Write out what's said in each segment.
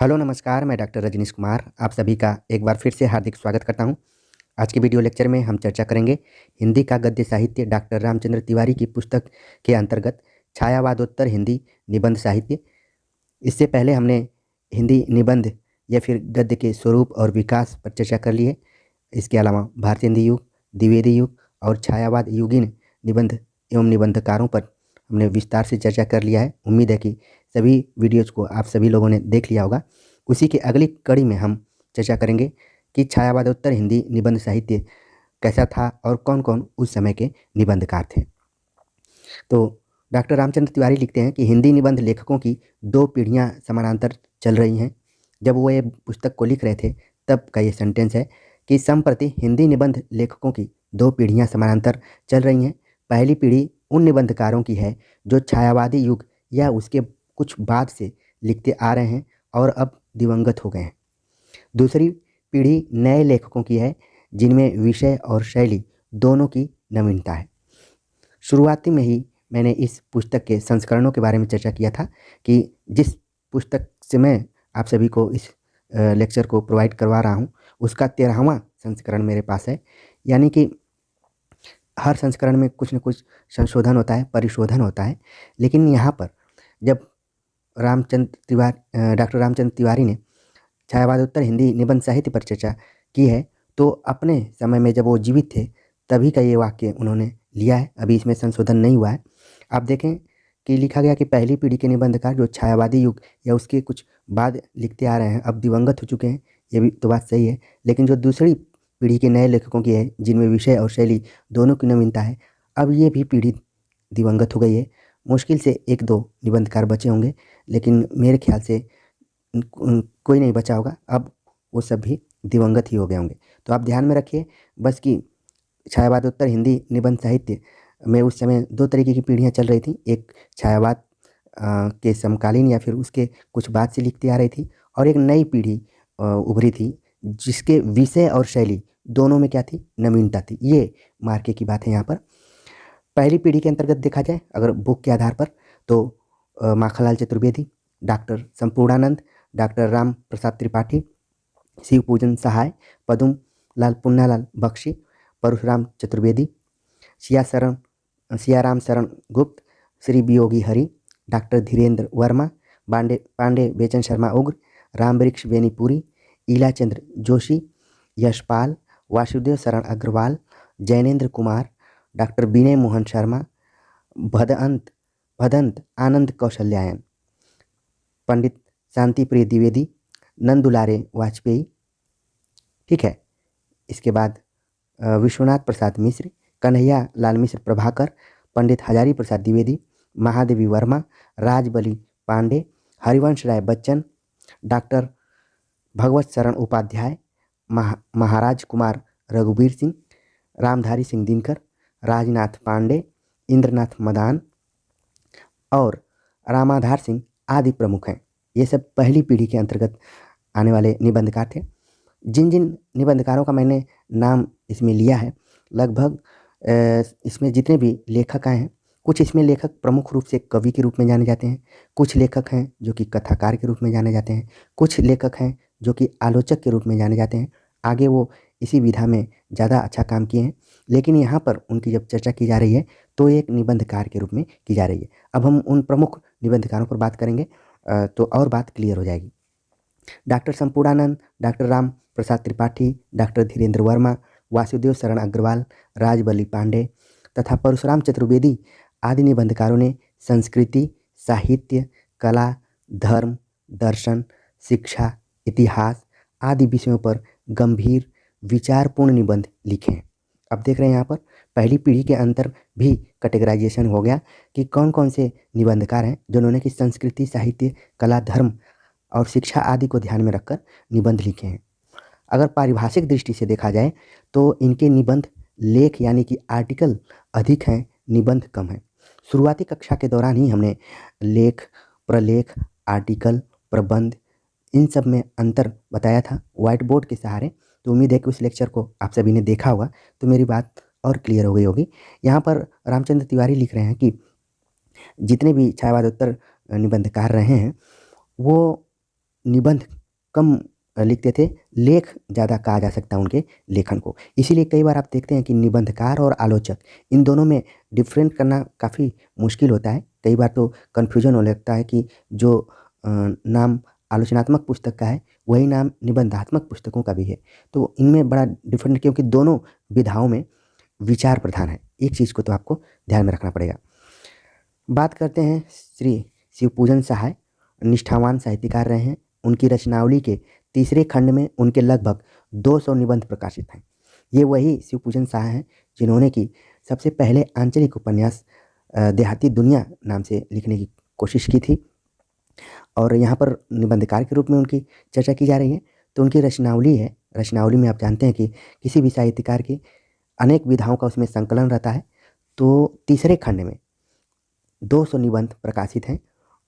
Hello नमस्कार, मैं doctor Rajneesh Kumar आप सभी का एक बार फिर से हार्दिक स्वागत करता हूं। आज के वीडियो लेक्चर में हम चर्चा करेंगे हिंदी का गद्य साहित्य डॉक्टर रामचंद्र तिवारी की पुस्तक के अंतर्गत छायावादोत्तर हिंदी निबंध साहित्य। इससे पहले हमने हिंदी निबंध या फिर गद्य के स्वरूप और विकास पर चर्चा कर ली है। इसके अलावा भारतीय हिंदी युग, द्विवेदी युग और छायावाद युगीन निबंध एवं निबंधकारों पर हमने विस्तार से चर्चा कर लिया है। उम्मीद है कि सभी वीडियोज़ को आप सभी लोगों ने देख लिया होगा। उसी की अगली कड़ी में हम चर्चा करेंगे कि छायावादोत्तर हिंदी निबंध साहित्य कैसा था और कौन कौन उस समय के निबंधकार थे। तो डॉक्टर रामचंद्र तिवारी लिखते हैं कि हिंदी निबंध लेखकों की दो पीढ़ियां समानांतर चल रही हैं। जब वो ये पुस्तक को लिख रहे थे तब का ये सेंटेंस है कि संप्रति हिंदी निबंध लेखकों की दो पीढ़ियां समानांतर चल रही हैं। पहली पीढ़ी उन निबंधकारों की है जो छायावादी युग या उसके कुछ बाद से लिखते आ रहे हैं और अब दिवंगत हो गए हैं। दूसरी पीढ़ी नए लेखकों की है जिनमें विषय और शैली दोनों की नवीनता है। शुरुआती में ही मैंने इस पुस्तक के संस्करणों के बारे में चर्चा किया था कि जिस पुस्तक से मैं आप सभी को इस लेक्चर को प्रोवाइड करवा रहा हूँ उसका 13वां संस्करण मेरे पास है। यानी कि हर संस्करण में कुछ न कुछ संशोधन होता है, परिशोधन होता है। लेकिन यहाँ पर जब डॉक्टर रामचंद्र तिवारी ने छायावादोत्तर हिंदी निबंध साहित्य पर चर्चा की है तो अपने समय में जब वो जीवित थे तभी का ये वाक्य उन्होंने लिया है। अभी इसमें संशोधन नहीं हुआ है। आप देखें कि लिखा गया कि पहली पीढ़ी के निबंधकार जो छायावादी युग या उसके कुछ बाद लिखते आ रहे हैं अब दिवंगत हो चुके हैं। ये भी तो बात सही है। लेकिन जो दूसरी पीढ़ी के नए लेखकों की है जिनमें विषय और शैली दोनों की नवीनता है, अब ये भी पीढ़ी दिवंगत हो गई है। मुश्किल से एक दो निबंधकार बचे होंगे, लेकिन मेरे ख्याल से कोई नहीं बचा होगा। अब वो सब भी दिवंगत ही हो गए होंगे। तो आप ध्यान में रखिए बस कि छायावादोत्तर हिंदी निबंध साहित्य में उस समय दो तरीके की पीढ़ियाँ चल रही थी। एक छायावाद के समकालीन या फिर उसके कुछ बाद से लिखती आ रही थी और एक नई पीढ़ी उभरी थी जिसके विषय और शैली दोनों में क्या थी, नवीनता थी। ये मार्के की बात है यहाँ पर। पहली पीढ़ी के अंतर्गत देखा जाए अगर बुक के आधार पर तो माखनलाल चतुर्वेदी, डॉक्टर संपूर्णानंद, डॉक्टर राम प्रसाद त्रिपाठी, शिव पूजन सहाय, पदुम लाल पुन्नालाल बख्शी, परशुराम चतुर्वेदी, सियाराम शरण गुप्त, श्री वियोगी हरि, डॉक्टर धीरेन्द्र वर्मा, पांडे बेचन शर्मा उग्र, रामवृक्ष बेनीपुरी, ईलाचंद्र जोशी, यशपाल, वासुदेव शरण अग्रवाल, जैनेन्द्र कुमार, डॉक्टर विनय मोहन शर्मा, भदंत आनंद कौशल्यायन, पंडित शांति प्रिय द्विवेदी, नंदुलारे वाजपेयी। ठीक है। इसके बाद विश्वनाथ प्रसाद मिश्र, कन्हैया लाल मिश्र प्रभाकर, पंडित हजारी प्रसाद द्विवेदी, महादेवी वर्मा, राजबली पांडे, हरिवंश राय बच्चन, डॉक्टर भगवत शरण उपाध्याय, महाराज कुमार रघुवीर सिंह, रामधारी सिंह दिनकर, राजनाथ पांडे, इंद्रनाथ मदान और रामाधार सिंह आदि प्रमुख हैं। ये सब पहली पीढ़ी के अंतर्गत आने वाले निबंधकार थे। जिन जिन निबंधकारों का मैंने नाम इसमें लिया है लगभग इसमें जितने भी लेखक आए हैं, कुछ इसमें लेखक प्रमुख रूप से कवि के रूप में जाने जाते हैं, कुछ लेखक हैं जो कि कथाकार के रूप में जाने जाते हैं, कुछ लेखक हैं जो कि आलोचक के रूप में जाने जाते हैं। आगे वो इसी विधा में ज़्यादा अच्छा काम किए हैं, लेकिन यहाँ पर उनकी जब चर्चा की जा रही है तो एक निबंधकार के रूप में की जा रही है। अब हम उन प्रमुख निबंधकारों पर बात करेंगे तो और बात क्लियर हो जाएगी। Doctor Sampurnanand, doctor Ram Prasad Tripathi, doctor Dhirendra Verma, Vasudev शरण अग्रवाल, राजबली पांडे तथा परशुराम चतुर्वेदी आदि निबंधकारों ने संस्कृति, साहित्य, कला, धर्म, दर्शन, शिक्षा, इतिहास आदि विषयों पर गंभीर विचारपूर्ण निबंध लिखे हैं। अब देख रहे हैं यहाँ पर पहली पीढ़ी के अंतर भी कैटेगराइजेशन हो गया कि कौन कौन से निबंधकार हैं जिन्होंने कि संस्कृति, साहित्य, कला, धर्म और शिक्षा आदि को ध्यान में रखकर निबंध लिखे हैं। अगर पारिभाषिक दृष्टि से देखा जाए तो इनके निबंध लेख यानी कि आर्टिकल अधिक हैं, निबंध कम हैं। शुरुआती कक्षा के दौरान ही हमने लेख, प्रलेख, आर्टिकल, प्रबंध इन सब में अंतर बताया था व्हाइट बोर्ड के सहारे। तो उम्मीद है कि उस लेक्चर को आप सभी ने देखा होगा तो मेरी बात और क्लियर हो गई होगी। यहाँ पर रामचंद्र तिवारी लिख रहे हैं कि जितने भी छायावादोत्तर निबंधकार रहे हैं वो निबंध कम लिखते थे, लेख ज़्यादा कहा जा सकता है उनके लेखन को। इसीलिए कई बार आप देखते हैं कि निबंधकार और आलोचक इन दोनों में डिफरेंट करना काफ़ी मुश्किल होता है। कई बार तो कन्फ्यूजन होने लगता है कि जो नाम आलोचनात्मक पुस्तक का है वही नाम निबंधात्मक पुस्तकों का भी है। तो इनमें बड़ा डिफरेंट, क्योंकि दोनों विधाओं में विचार प्रधान है। एक चीज़ को तो आपको ध्यान में रखना पड़ेगा। बात करते हैं श्री शिवपूजन सहाय, निष्ठावान साहित्यकार रहे हैं। उनकी रचनावली के तीसरे खंड में उनके लगभग 200 निबंध प्रकाशित हैं। ये वही शिवपूजन सहाय हैं जिन्होंने की सबसे पहले आंचलिक उपन्यास देहाती दुनिया नाम से लिखने की कोशिश की थी, और यहाँ पर निबंधकार के रूप में उनकी चर्चा की जा रही है। तो उनकी रचनावली है, रचनावली में आप जानते हैं कि किसी भी साहित्यकार की अनेक विधाओं का उसमें संकलन रहता है। तो तीसरे खंड में 200 निबंध प्रकाशित हैं,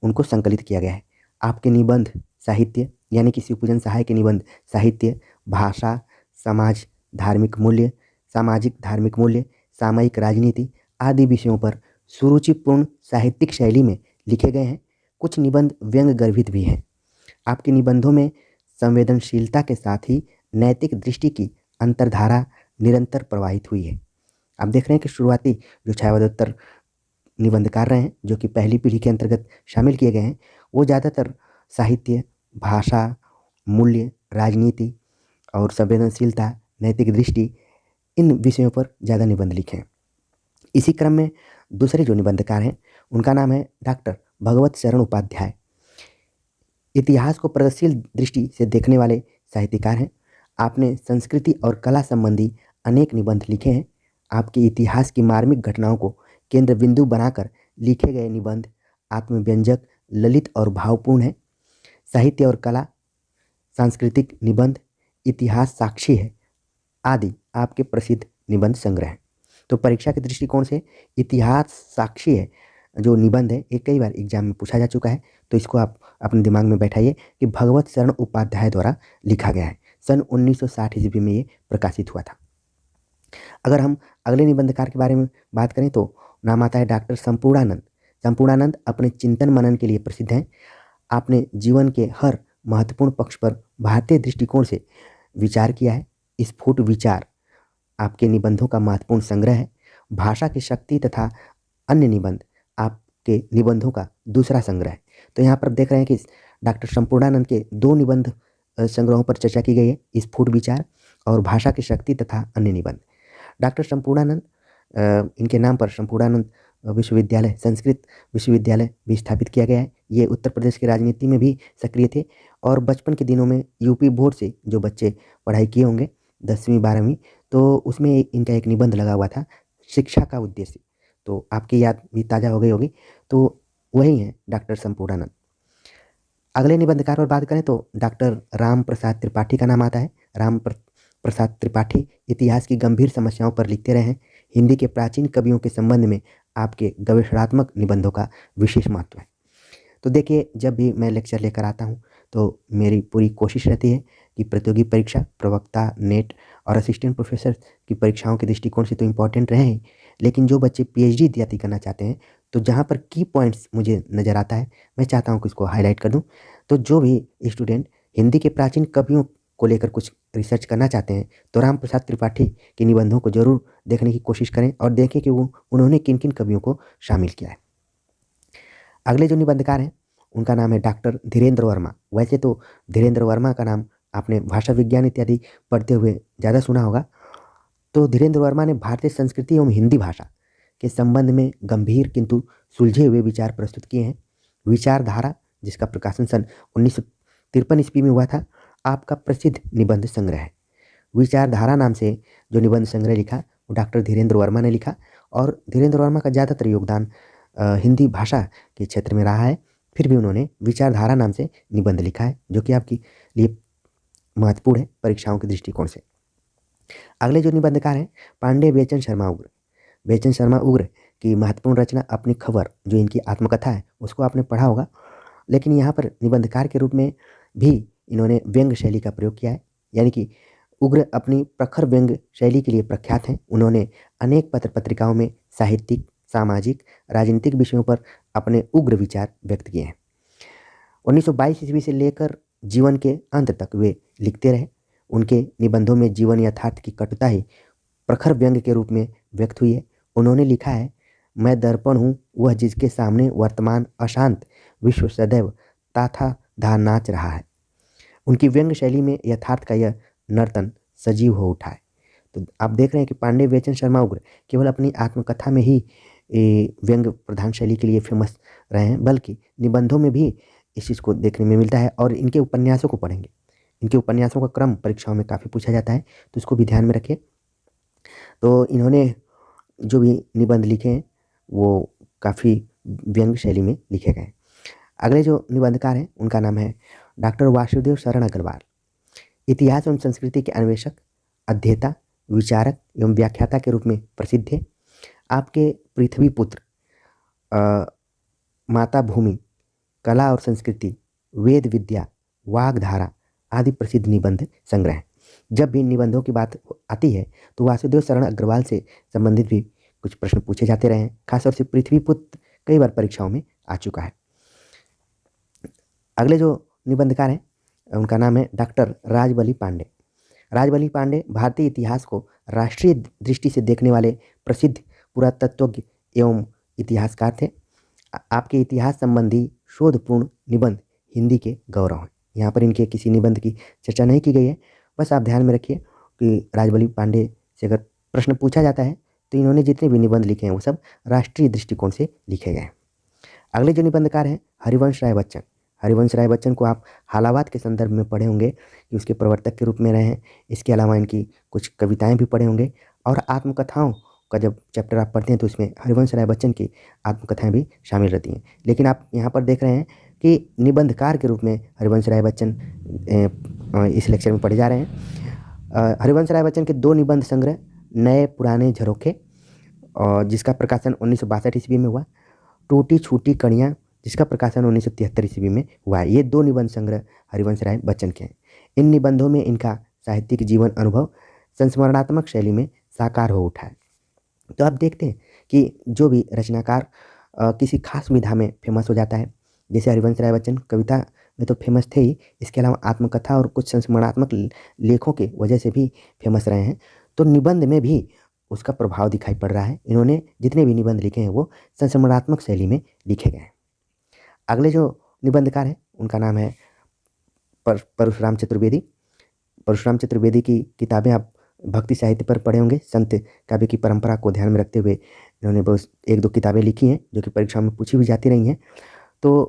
उनको संकलित किया गया है। आपके निबंध साहित्य यानी कि शिवपूजन सहाय के निबंध साहित्य, भाषा, समाज, धार्मिक मूल्य, सामाजिक धार्मिक मूल्य, सामयिक राजनीति आदि विषयों पर सुरुचिपूर्ण साहित्यिक शैली में लिखे गए हैं। कुछ निबंध व्यंग गर्भित भी हैं। आपके निबंधों में संवेदनशीलता के साथ ही नैतिक दृष्टि की अंतर्धारा निरंतर प्रवाहित हुई है। आप देख रहे हैं कि शुरुआती जो छायावादोत्तर निबंधकार रहे हैं, जो कि पहली पीढ़ी के अंतर्गत शामिल किए गए हैं, वो ज़्यादातर साहित्य, भाषा, मूल्य, राजनीति और संवेदनशीलता, नैतिक दृष्टि, इन विषयों पर ज़्यादा निबंध लिखे हैं। इसी क्रम में दूसरे जो निबंधकार हैं उनका नाम है डॉक्टर भगवत शरण उपाध्याय। इतिहास को प्रगतिशील दृष्टि से देखने वाले साहित्यकार हैं। आपने संस्कृति और कला संबंधी अनेक निबंध लिखे हैं। आपके इतिहास की मार्मिक घटनाओं को केंद्र बिंदु बनाकर लिखे गए निबंध आत्मव्यंजक, ललित और भावपूर्ण हैं। साहित्य और कला, सांस्कृतिक निबंध, इतिहास साक्षी है आदि आपके प्रसिद्ध निबंध संग्रह हैं। तो परीक्षा के दृष्टिकोण से इतिहास साक्षी है जो निबंध है, ये कई बार एग्जाम में पूछा जा चुका है। तो इसको आप अपने दिमाग में बैठाइए कि भगवत शरण उपाध्याय द्वारा लिखा गया है। सन 1960 ईस्वी में ये प्रकाशित हुआ था। अगर हम अगले निबंधकार के बारे में बात करें तो नाम आता है डॉक्टर संपूर्णानंद। संपूर्णानंद अपने चिंतन मनन के लिए प्रसिद्ध हैं। आपने जीवन के हर महत्वपूर्ण पक्ष पर भारतीय दृष्टिकोण से विचार किया है। स्फुट विचार आपके निबंधों का महत्वपूर्ण संग्रह है। भाषा की शक्ति तथा अन्य निबंध आपके निबंधों का दूसरा संग्रह है। तो यहाँ पर देख रहे हैं कि डॉक्टर संपूर्णानंद के 2 निबंध संग्रहों पर चर्चा की गई है, स्फुट विचार और भाषा की शक्ति तथा अन्य निबंध। डॉक्टर संपूर्णानंद, इनके नाम पर संपूर्णानंद विश्वविद्यालय, संस्कृत विश्वविद्यालय भी स्थापित किया गया है। ये उत्तर प्रदेश की राजनीति में भी सक्रिय थे और बचपन के दिनों में यूपी बोर्ड से जो बच्चे पढ़ाई किए होंगे 10वीं 12वीं, तो उसमें इनका एक निबंध लगा हुआ था, शिक्षा का उद्देश्य। तो आपकी याद भी ताज़ा हो गई होगी। तो वही हैं डॉक्टर संपूर्णानंद। अगले निबंधकार पर बात करें तो डॉक्टर राम प्रसाद त्रिपाठी का नाम आता है। प्रसाद त्रिपाठी इतिहास की गंभीर समस्याओं पर लिखते रहे हैं। हिंदी के प्राचीन कवियों के संबंध में आपके गवेषणात्मक निबंधों का विशेष महत्व है। तो देखिए, जब भी मैं लेक्चर लेकर आता हूँ तो मेरी पूरी कोशिश रहती है कि प्रतियोगी परीक्षा, प्रवक्ता, नेट और असिस्टेंट प्रोफेसर की परीक्षाओं के दृष्टिकोण से तो इम्पॉर्टेंट रहे ही, लेकिन जो बच्चे पीएचडी इत्यादि करना चाहते हैं तो जहाँ पर की पॉइंट्स मुझे नज़र आता है मैं चाहता हूँ कि इसको हाईलाइट कर दूँ। तो जो भी स्टूडेंट हिंदी के प्राचीन कवियों को लेकर कुछ रिसर्च करना चाहते हैं तो राम प्रसाद त्रिपाठी के निबंधों को जरूर देखने की कोशिश करें और देखें कि वो उन्होंने किन किन कवियों को शामिल किया है। अगले जो निबंधकार हैं उनका नाम है डॉक्टर धीरेन्द्र वर्मा। वैसे तो धीरेन्द्र वर्मा का नाम आपने भाषा विज्ञान इत्यादि पढ़ते हुए ज़्यादा सुना होगा। तो धीरेन्द्र वर्मा ने भारतीय संस्कृति एवं हिंदी भाषा के संबंध में गंभीर किंतु सुलझे हुए विचार प्रस्तुत किए हैं। विचारधारा, जिसका प्रकाशन सन 1953 ईस्वी में हुआ था, आपका प्रसिद्ध निबंध संग्रह है। विचारधारा नाम से जो निबंध संग्रह लिखा वो डॉक्टर धीरेन्द्र वर्मा ने लिखा, और धीरेन्द्र वर्मा का ज़्यादातर योगदान हिंदी भाषा के क्षेत्र में रहा है। फिर भी उन्होंने विचारधारा नाम से निबंध लिखा है जो कि आपके लिए महत्वपूर्ण है परीक्षाओं के दृष्टिकोण से। अगले जो निबंधकार हैं पांडे बेचन शर्मा उग्र। बेचन शर्मा उग्र की महत्वपूर्ण रचना अपनी खबर, जो इनकी आत्मकथा है, उसको आपने पढ़ा होगा, लेकिन यहाँ पर निबंधकार के रूप में भी इन्होंने व्यंग शैली का प्रयोग किया है। यानी कि उग्र अपनी प्रखर व्यंग शैली के लिए प्रख्यात हैं। उन्होंने अनेक पत्र पत्रिकाओं में साहित्यिक, सामाजिक, राजनीतिक विषयों पर अपने उग्र विचार व्यक्त किए हैं। 1922 ईस्वी से लेकर जीवन के अंत तक वे लिखते रहे। उनके निबंधों में जीवन यथार्थ की कटुता ही प्रखर व्यंग के रूप में व्यक्त हुई है। उन्होंने लिखा है, मैं दर्पण हूँ वह जिसके सामने वर्तमान अशांत विश्व सदैव ताथा धा नाच रहा है। उनकी व्यंग शैली में यथार्थ का यह नर्तन सजीव हो उठा है। तो आप देख रहे हैं कि पांडे बेचन शर्मा उग्र केवल अपनी आत्मकथा में ही व्यंग प्रधान शैली के लिए फेमस रहे हैं, बल्कि निबंधों में भी इस चीज़ को देखने में मिलता है। और इनके उपन्यासों को पढ़ेंगे, इनके उपन्यासों का क्रम परीक्षाओं में काफ़ी पूछा जाता है, तो इसको भी ध्यान में रखिए। तो इन्होंने जो भी निबंध लिखे हैं वो काफ़ी व्यंग शैली में लिखे गए। अगले जो निबंधकार हैं उनका नाम है डॉक्टर वासुदेव शरण अग्रवाल। इतिहास एवं संस्कृति के अन्वेषक, अध्येता, विचारक एवं व्याख्याता के रूप में प्रसिद्ध थे। आपके पृथ्वी पुत्र, माता भूमि, कला और संस्कृति, वेद विद्या, वाग्धारा आदि प्रसिद्ध निबंध संग्रह हैं। जब भी निबंधों की बात आती है तो वासुदेव शरण अग्रवाल से संबंधित भी कुछ प्रश्न पूछे जाते रहे हैं। खासतौर से पृथ्वी पुत्र कई बार परीक्षाओं में आ चुका है। अगले जो निबंधकार हैं उनका नाम है डॉक्टर राजबली पांडे। राजबली पांडे भारतीय इतिहास को राष्ट्रीय दृष्टि से देखने वाले प्रसिद्ध पुरातत्वज्ञ एवं इतिहासकार थे। आपके इतिहास संबंधी शोधपूर्ण निबंध हिंदी के गौरव हैं। यहाँ पर इनके किसी निबंध की चर्चा नहीं की गई है, बस आप ध्यान में रखिए कि राजबली पांडे से अगर प्रश्न पूछा जाता है तो इन्होंने जितने भी निबंध लिखे हैं वो सब राष्ट्रीय दृष्टिकोण से लिखे गए हैं। अगले जो निबंधकार हैं हरिवंश राय बच्चन। हरिवंश राय बच्चन को आप हालावाद के संदर्भ में पढ़े होंगे कि उसके प्रवर्तक के रूप में रहे हैं। इसके अलावा इनकी कुछ कविताएं भी पढ़े होंगे और आत्मकथाओं का जब चैप्टर आप पढ़ते हैं तो इसमें हरिवंश राय बच्चन की आत्मकथाएं भी शामिल रहती हैं। लेकिन आप यहाँ पर देख रहे हैं कि निबंधकार के रूप में हरिवंश राय बच्चन इस लेक्चर में पढ़े जा रहे हैं। हरिवंश राय बच्चन के 2 निबंध संग्रह नए पुराने झरोखे, और जिसका प्रकाशन 1962 ईस्वी में हुआ, टूटी छूटी कड़ियाँ, जिसका प्रकाशन 1973 ईस्वी में हुआ है। ये 2 निबंध संग्रह हरिवंश राय बच्चन के हैं। इन निबंधों में इनका साहित्यिक जीवन अनुभव संस्मरणात्मक शैली में साकार हो उठा है। तो आप देखते हैं कि जो भी रचनाकार किसी खास विधा में फेमस हो जाता है, जैसे हरिवंश राय बच्चन कविता में तो फेमस थे ही, इसके अलावा आत्मकथा और कुछ संस्मरणात्मक लेखों के वजह से भी फेमस रहे हैं। तो निबंध में भी उसका प्रभाव दिखाई पड़ रहा है। इन्होंने जितने भी निबंध लिखे हैं वो संस्मरणात्मक शैली में लिखे गए हैं। अगले जो निबंधकार हैं उनका नाम है परशुराम चतुर्वेदी। परशुराम चतुर्वेदी की किताबें आप भक्ति साहित्य पर पढ़े होंगे। संत काव्य की परंपरा को ध्यान में रखते हुए इन्होंने बहुत 1-2 किताबें लिखी हैं जो कि परीक्षा में पूछी भी जाती रही हैं। तो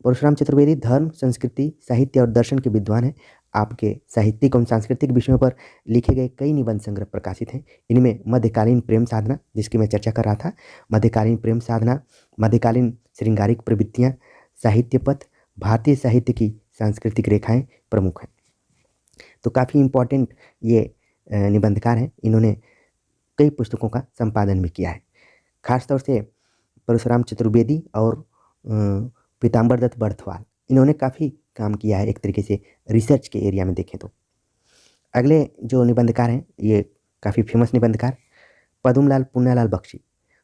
परशुराम चतुर्वेदी धर्म, संस्कृति, साहित्य और दर्शन के विद्वान हैं। आपके साहित्यिक एवं सांस्कृतिक विषयों पर लिखे गए कई निबंध संग्रह प्रकाशित हैं। इनमें मध्यकालीन प्रेम साधना, जिसकी मैं चर्चा कर रहा था, मध्यकालीन प्रेम साधना, मध्यकालीन श्रृंगारिक प्रवृत्तियाँ, साहित्य पथ, भारतीय साहित्य की सांस्कृतिक रेखाएं प्रमुख हैं। तो काफ़ी इम्पोर्टेंट ये निबंधकार हैं। इन्होंने कई पुस्तकों का संपादन भी किया है। खासतौर से परशुराम चतुर्वेदी और पीताम्बर दत्त बर्थवाल, इन्होंने काफ़ी काम किया है एक तरीके से रिसर्च के एरिया में देखें तो। अगले जो निबंधकार हैं ये काफ़ी फेमस निबंधकार पद्मलाल पुन्नालाल बख्शी,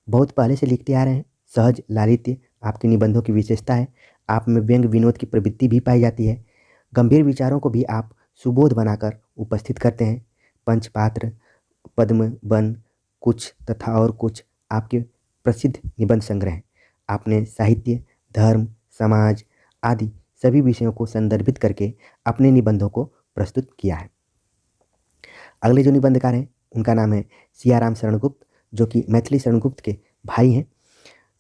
बहुत पहले से लिखते आ रहे हैं। सहज लालित्य आपके निबंधों की विशेषता है। आप में व्यंग विनोद की प्रवृत्ति भी पाई जाती है। गंभीर विचारों को भी आप सुबोध बनाकर उपस्थित करते हैं। पंचपात्र, पद्म, वन, कुछ तथा और कुछ आपके प्रसिद्ध निबंध संग्रह हैं। आपने साहित्य, धर्म, समाज आदि सभी विषयों को संदर्भित करके अपने निबंधों को प्रस्तुत किया है। अगले जो निबंधकार हैं उनका नाम है सियाराम शरणगुप्त, जो कि मैथिली शरणगुप्त के भाई हैं।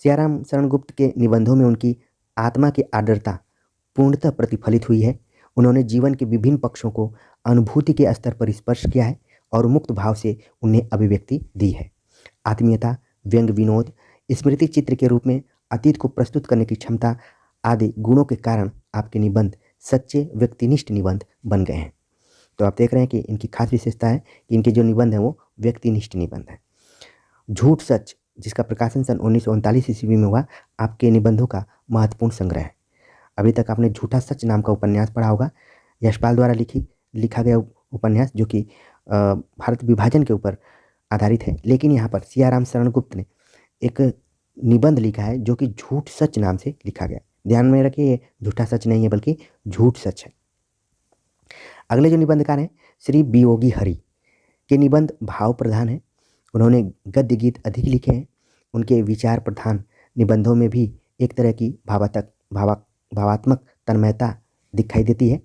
सियाराम शरणगुप्त के निबंधों में उनकी आत्मा की आर्द्रता पूर्णतः प्रतिफलित हुई है। उन्होंने जीवन के विभिन्न पक्षों को अनुभूति के स्तर पर स्पर्श किया है और मुक्त भाव से उन्हें अभिव्यक्ति दी है। आत्मीयता, व्यंग विनोद, स्मृति चित्र के रूप में अतीत को प्रस्तुत करने की क्षमता आदि गुणों के कारण आपके निबंध सच्चे व्यक्तिनिष्ठ निबंध बन गए हैं। तो आप देख रहे हैं कि इनकी खास विशेषता है कि इनके जो निबंध हैं वो व्यक्तिनिष्ठ निबंध हैं। झूठ सच, जिसका प्रकाशन सन 1939 ईस्वी में हुआ, आपके निबंधों का महत्वपूर्ण संग्रह है। अभी तक आपने झूठा सच नाम का उपन्यास पढ़ा होगा, यशपाल द्वारा लिखा गया उपन्यास, जो कि भारत विभाजन के ऊपर आधारित है। लेकिन यहाँ पर सियाराम शरणगुप्त ने एक निबंध लिखा है जो कि झूठ सच नाम से लिखा गया। ध्यान में रखिए, ये झूठा सच नहीं है बल्कि झूठ सच है। अगले जो निबंधकार हैं श्री वियोगी हरि के निबंध भाव प्रधान हैं। उन्होंने गद्य गीत अधिक लिखे हैं। उनके विचार प्रधान निबंधों में भी एक तरह की भावात्मक तन्मयता दिखाई देती है।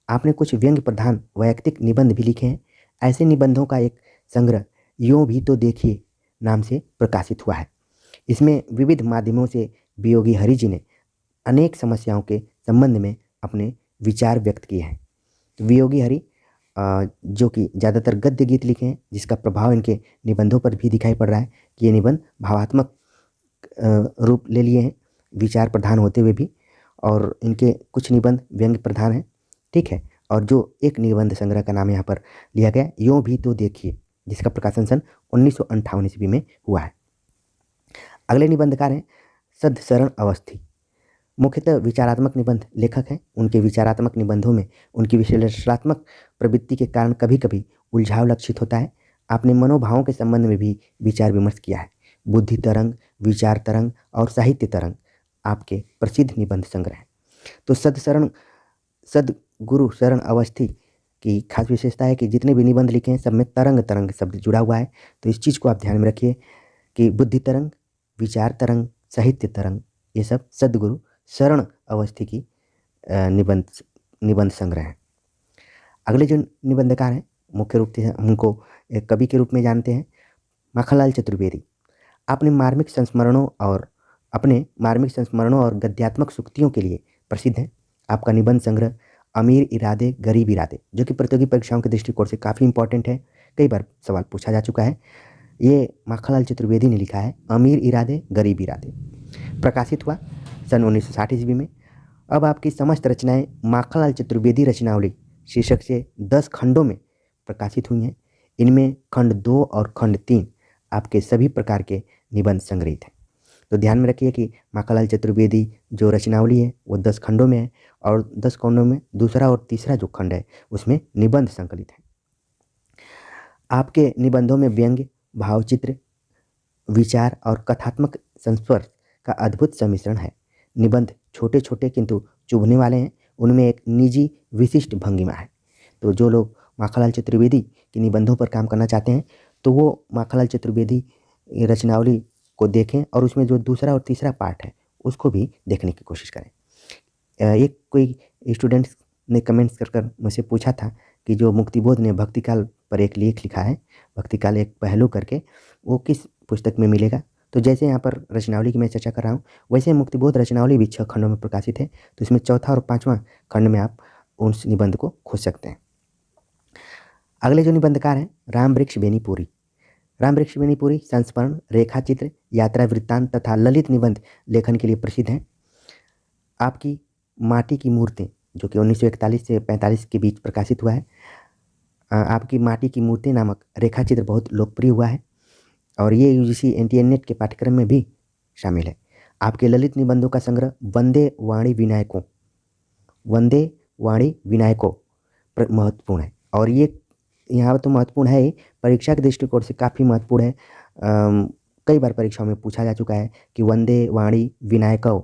आपने कुछ व्यंग्य प्रधान वैयक्तिक निबंध भी लिखे हैं। ऐसे निबंधों का एक संग्रह यूं भी तो देखिए नाम से प्रकाशित हुआ है। इसमें विविध माध्यमों से वियोगी हरि जी ने अनेक समस्याओं के संबंध में अपने विचार व्यक्त किए हैं। तो वियोगी हरि जो कि ज़्यादातर गद्य गीत लिखे हैं, जिसका प्रभाव इनके निबंधों पर भी दिखाई पड़ रहा है कि ये निबंध भावात्मक रूप ले लिए हैं, विचार प्रधान होते हुए भी। और इनके कुछ निबंध व्यंग्य प्रधान हैं, ठीक है। और जो एक निबंध संग्रह का नाम यहाँ पर लिया गया यूं भी तो देखिए, जिसका प्रकाशन सन 1958 ईस्वी में हुआ है। अगले निबंधकार हैं सदसरण अवस्थी। मुख्यतः विचारात्मक निबंध लेखक हैं। उनके विचारात्मक निबंधों में उनकी विश्लेषणात्मक प्रवृत्ति के कारण कभी कभी उलझाव लक्षित होता है। आपने मनोभावों के संबंध में भी विचार विमर्श किया है। बुद्धि तरंग, विचार तरंग और साहित्य तरंग आपके प्रसिद्ध निबंध संग्रह हैं। तो सदगुरु शरण अवस्थी की खास विशेषता है कि जितने भी निबंध लिखे हैं सब में तरंग तरंग शब्द जुड़ा हुआ है। तो इस चीज़ को आप ध्यान में रखिए कि बुद्धि तरंग, विचार तरंग, साहित्य तरंग, ये सब सदगुरु शरण अवस्थी की निबंध संग्रह है। अगले जो निबंधकार हैं मुख्य रूप से उनको एक कवि के रूप में जानते हैं, माखनलाल चतुर्वेदी। अपने मार्मिक संस्मरणों और गद्यात्मक सूक्तियों के लिए प्रसिद्ध हैं। आपका निबंध संग्रह अमीर इरादे गरीब इरादे, जो कि प्रतियोगी परीक्षाओं के दृष्टिकोण से काफ़ी इंपॉर्टेंट है, कई बार सवाल पूछा जा चुका है। ये माखनलाल चतुर्वेदी ने लिखा है, अमीर इरादे गरीब इरादे। प्रकाशित हुआ सन 1960 ईस्वी में। अब आपकी समस्त रचनाएं माखनलाल चतुर्वेदी रचनावली शीर्षक से 10 खंडों में प्रकाशित हुई हैं। इनमें खंड 2 और खंड 3 आपके सभी प्रकार के निबंध संग्रहित हैं। तो ध्यान में रखिए कि माखनलाल चतुर्वेदी जो रचनावली है वो 10 खंडों में है, और 10 खंडों में दूसरा और तीसरा जो खंड है उसमें निबंध संकलित है। आपके निबंधों में व्यंग्य, भावचित्र, विचार और कथात्मक संस्पर्श का अद्भुत सम्मिश्रण है। निबंध छोटे छोटे किंतु चुभने वाले हैं। उनमें एक निजी विशिष्ट भंगिमा है। तो जो लोग माखनलाल चतुर्वेदी के निबंधों पर काम करना चाहते हैं तो वो माखनलाल चतुर्वेदी रचनावली को देखें, और उसमें जो दूसरा और तीसरा पार्ट है उसको भी देखने की कोशिश करें। एक कोई स्टूडेंट्स ने कमेंट्स कर मुझसे पूछा था कि जो मुक्तिबोध ने भक्तिकाल पर एक लेख लिखा है, भक्तिकाल एक पहलू करके, वो किस पुस्तक में मिलेगा। तो जैसे यहाँ पर रचनावली की मैं चर्चा कर रहा हूँ, वैसे मुक्तिबोध रचनावली भी 6 खंडों में प्रकाशित है। तो इसमें चौथा और 5वां खंड में आप उस निबंध को खोज सकते हैं। अगले जो निबंधकार हैं राम वृक्ष बेनीपुरी। राम वृक्ष बेनीपुरी संस्मरण, रेखाचित्र, यात्रा वृत्तांत तथा ललित निबंध लेखन के लिए प्रसिद्ध हैं। आपकी माटी की मूर्तें, जो कि 1941 से 45 के बीच प्रकाशित हुआ है, आपकी माटी की मूर्तें नामक रेखाचित्र बहुत लोकप्रिय हुआ है, और ये यूजीसी एनटीए नेट के पाठ्यक्रम में भी शामिल है। आपके ललित निबंधों का संग्रह वंदे वाणी विनायकों महत्वपूर्ण है, और ये यहाँ तो महत्वपूर्ण है ही, परीक्षा के दृष्टिकोण से काफ़ी महत्वपूर्ण है। कई बार परीक्षाओं में पूछा जा चुका है कि वंदे वाणी विनायकों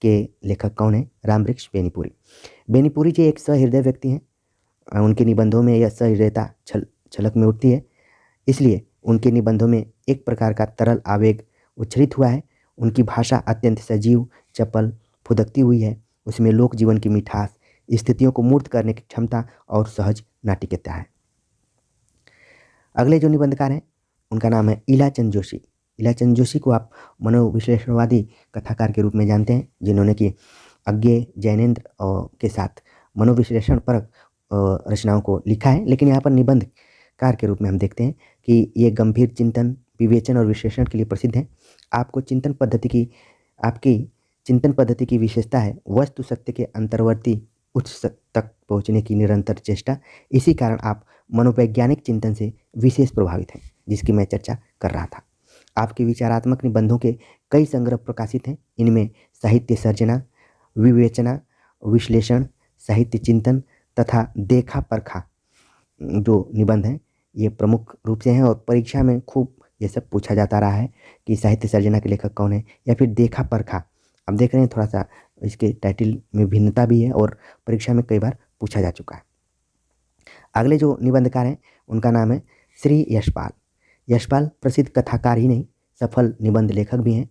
के लेखक कौन है। राम वृक्ष बेनीपुरी। बेनीपुरी जी एक सहृदय व्यक्ति हैं। उनके निबंधों में यह सहृदयता छलक में उठती है, इसलिए उनके निबंधों में एक प्रकार का तरल आवेग उच्छरित हुआ है। उनकी भाषा अत्यंत सजीव, चपल, फुदकती हुई है। उसमें लोक जीवन की मिठास, स्थितियों को मूर्त करने की क्षमता और सहज नाटिकता है। अगले जो निबंधकार हैं उनका नाम है इलाचंद जोशी। इलाचंद जोशी को आप मनोविश्लेषणवादी कथाकार के रूप में जानते हैं, जिन्होंने कि अज्ञे जैनेन्द्र के साथ मनोविश्लेषण परक रचनाओं को लिखा है। लेकिन यहाँ पर निबंधकार के रूप में हम देखते हैं कि ये गंभीर चिंतन, विवेचन और विश्लेषण के लिए प्रसिद्ध हैं। आपकी चिंतन पद्धति की विशेषता है वस्तु सत्य के अंतर्वर्ती उच्च तक पहुँचने की निरंतर चेष्टा। इसी कारण आप मनोवैज्ञानिक चिंतन से विशेष प्रभावित हैं, जिसकी मैं चर्चा कर रहा था। आपके विचारात्मक निबंधों के कई संग्रह प्रकाशित हैं। इनमें साहित्य सर्जना, विवेचना, विश्लेषण, साहित्य चिंतन तथा देखा परखा जो निबंध हैं ये प्रमुख रूप से हैं, और परीक्षा में खूब ये सब पूछा जाता रहा है कि साहित्य सर्जना के लेखक कौन है या फिर देखा परखा। अब देख रहे हैं थोड़ा सा इसके टाइटल में भिन्नता भी है, और परीक्षा में कई बार पूछा जा चुका है। अगले जो निबंधकार हैं उनका नाम है श्री यशपाल। यशपाल प्रसिद्ध कथाकार ही नहीं, सफल निबंध लेखक भी हैं।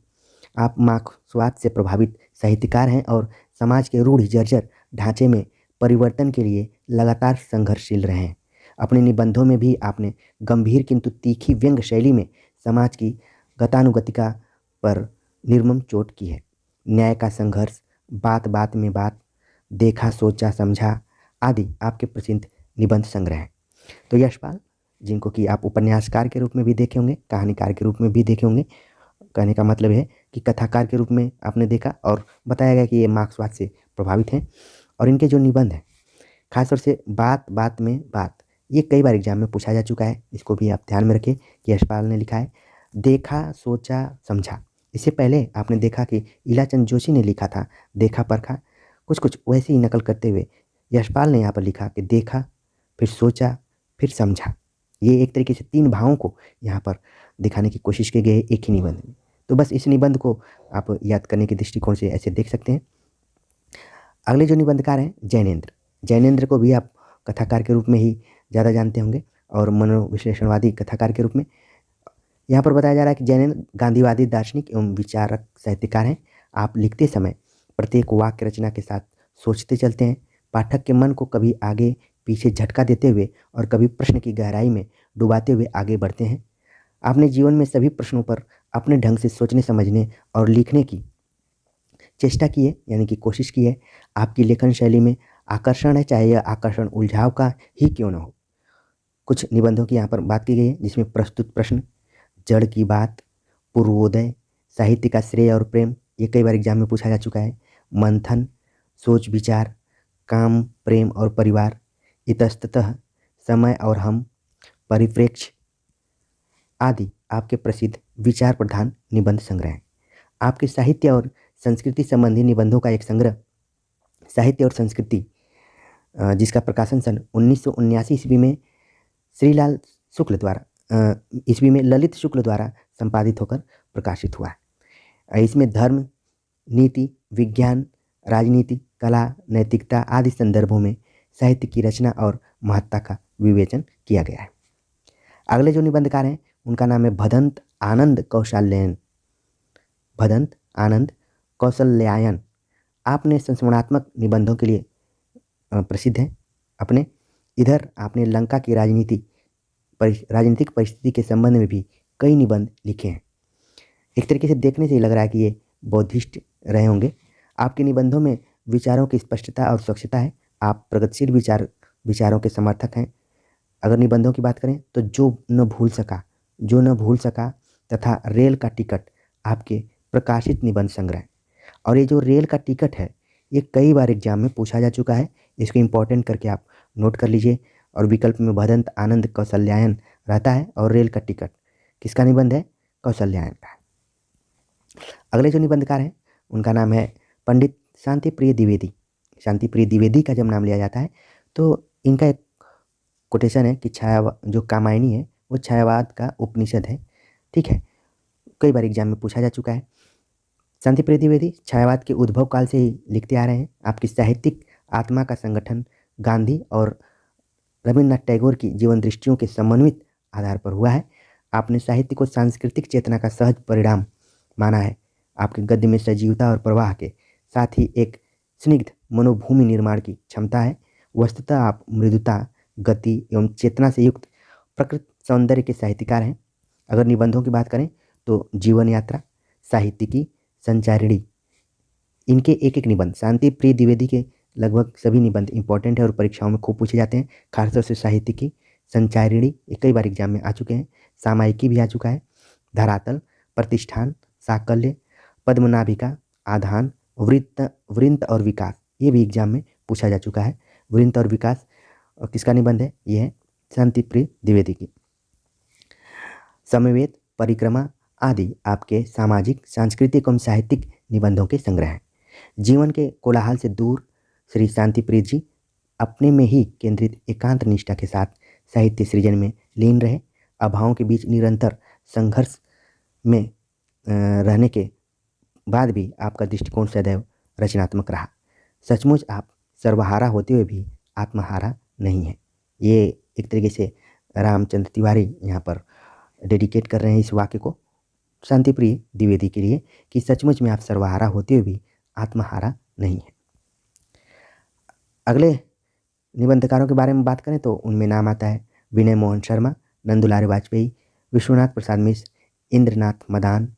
आप मार्क्सवाद से प्रभावित साहित्यकार हैं और समाज के रूढ़ जर्जर ढांचे में परिवर्तन के लिए लगातार संघर्षशील रहे हैं। अपने निबंधों में भी आपने गंभीर किंतु तीखी व्यंग्य शैली में समाज की गतानुगतिका पर निर्मम चोट की है। न्याय का संघर्ष, बात बात में बात, देखा सोचा समझा आदि आपके प्रसिद्ध निबंध संग्रह हैं। तो यशपाल, जिनको कि आप उपन्यासकार के रूप में भी देखे होंगे, कहानीकार के रूप में भी देखे होंगे, कहने का मतलब है कि कथाकार के रूप में आपने देखा और बताया गया कि ये मार्क्सवाद से प्रभावित हैं। और इनके जो निबंध हैं, खासतौर से बात बात में बात, ये कई बार एग्जाम में पूछा जा चुका है। इसको भी आप ध्यान में रखें कि यशपाल ने लिखा है। देखा सोचा समझा, इससे पहले आपने देखा कि इलाचंद जोशी ने लिखा था देखा परखा, कुछ कुछ वैसे ही नकल करते हुए यशपाल ने यहाँ पर लिखा कि देखा, फिर सोचा, फिर समझा। ये एक तरीके से 3 भावों को यहाँ पर दिखाने की कोशिश की गई है एक ही निबंध में। तो बस इस निबंध को आप याद करने के दृष्टिकोण से ऐसे देख सकते हैं। अगले जो निबंधकार हैं जैनेंद्र। जैनेंद्र को भी आप कथाकार के रूप में ही ज़्यादा जानते होंगे और मनोविश्लेषणवादी कथाकार के रूप में। यहाँ पर बताया जा रहा है कि जैनेंद्र गांधीवादी दार्शनिक एवं विचारक साहित्यकार हैं। आप लिखते समय प्रत्येक वाक्य रचना के साथ सोचते चलते हैं, पाठक के मन को कभी आगे पीछे झटका देते हुए और कभी प्रश्न की गहराई में डुबाते हुए आगे बढ़ते हैं। आपने जीवन में सभी प्रश्नों पर अपने ढंग से सोचने समझने और लिखने की चेष्टा की है, यानी कि कोशिश की है। आपकी लेखन शैली में आकर्षण है, चाहे यह आकर्षण उलझाव का ही क्यों न हो। कुछ निबंधों की यहाँ पर बात की गई है जिसमें प्रस्तुत प्रश्न, जड़ की बात, पूर्वोदय, साहित्य का श्रेय और प्रेम, ये कई बार एग्जाम में पूछा जा चुका है। मंथन, सोच विचार, काम प्रेम और परिवार, इतस्ततः, समय और हम, परिप्रेक्ष्य आदि आपके प्रसिद्ध विचार प्रधान निबंध संग्रह हैं। आपके साहित्य और संस्कृति संबंधी निबंधों का एक संग्रह साहित्य और संस्कृति, जिसका प्रकाशन सन 1979 ईस्वी में श्रीलाल शुक्ल द्वारा ईस्वी में ललित शुक्ल द्वारा संपादित होकर प्रकाशित हुआ है। इसमें धर्म, नीति, विज्ञान, राजनीति, कला, नैतिकता आदि संदर्भों में साहित्य की रचना और महत्ता का विवेचन किया गया है। अगले जो निबंधकार हैं उनका नाम है भदंत आनंद कौशल्यायन। भदंत आनंद कौशल्यायन, आपने संस्मरणात्मक निबंधों के लिए प्रसिद्ध हैं। अपने इधर आपने लंका की राजनीतिक परिस्थिति के संबंध में भी कई निबंध लिखे हैं। एक तरीके से देखने से ही लग रहा है कि ये बौद्धिस्ट रहे होंगे। आपके निबंधों में विचारों की स्पष्टता और स्वच्छता है। आप प्रगतिशील विचारों के समर्थक हैं। अगर निबंधों की बात करें तो जो न भूल सका तथा रेल का टिकट आपके प्रकाशित निबंध संग्रह। और ये जो रेल का टिकट है ये कई बार एग्जाम में पूछा जा चुका है। इसको इम्पोर्टेंट करके आप नोट कर लीजिए। और विकल्प में भदंत आनंद कौशल्यायन रहता है और रेल का टिकट किसका निबंध है? कौशल्यायन का है। अगले जो निबंधकार हैं उनका नाम है पंडित शांतिप्रिय द्विवेदी। शांतिप्रिय द्विवेदी का जब नाम लिया जाता है तो इनका एक कोटेशन है कि जो कामायनी है वो छायावाद का उपनिषद है। ठीक है, कई बार एग्जाम में पूछा जा चुका है। शांतिप्रिय द्विवेदी छायावाद के उद्भव काल से ही लिखते आ रहे हैं। आपकी साहित्यिक आत्मा का संगठन गांधी और रविन्द्रनाथ टैगोर की जीवन दृष्टियों के समन्वित आधार पर हुआ है। आपने साहित्य को सांस्कृतिक चेतना का सहज परिणाम माना है। आपके गद्य में सजीवता और प्रवाह के साथ ही एक स्निग्ध मनोभूमि निर्माण की क्षमता है। वस्तुतः आप मृदुता, गति एवं चेतना से युक्त प्रकृति सौंदर्य के साहित्यकार हैं। अगर निबंधों की बात करें तो जीवन यात्रा, साहित्यिकी, संचारिणी, इनके एक एक निबंध, शांतिप्रिय द्विवेदी के लगभग सभी निबंध इंपॉर्टेंट है और परीक्षाओं में खूब पूछे जाते हैं। खासतौर से साहित्यिकी, संचारिणी ये कई बार एग्जाम में आ चुके हैं। सामायिकी भी आ चुका है। धरातल, प्रतिष्ठान, साकल्य, पद्मनाभिका, आधान, वृंत और विकास, ये भी एग्जाम में पूछा जा चुका है। वृंत और विकास किसका निबंध है? ये है शांतिप्रिय द्विवेदी की। समवेत, परिक्रमा आदि आपके सामाजिक, सांस्कृतिक एवं साहित्यिक निबंधों के संग्रह हैं। जीवन के कोलाहल से दूर श्री शांतिप्रिय जी अपने में ही केंद्रित एकांत निष्ठा के साथ साहित्य सृजन में लीन रहे। अभावों के बीच निरंतर संघर्ष में रहने के बाद भी आपका दृष्टिकोण सदैव रचनात्मक रहा। सचमुच आप सर्वहारा होते हुए भी आत्महारा नहीं है। ये एक तरीके से रामचंद्र तिवारी यहाँ पर डेडिकेट कर रहे हैं इस वाक्य को शांति प्रिय द्विवेदी के लिए कि सचमुच में आप सर्वहारा होते हुए भी आत्महारा नहीं है। अगले निबंधकारों के बारे में बात करें तो उनमें नाम आता है विनय मोहन शर्मा, नंदुलारे वाजपेयी, विश्वनाथ प्रसाद मिश्र, इंद्रनाथ मदान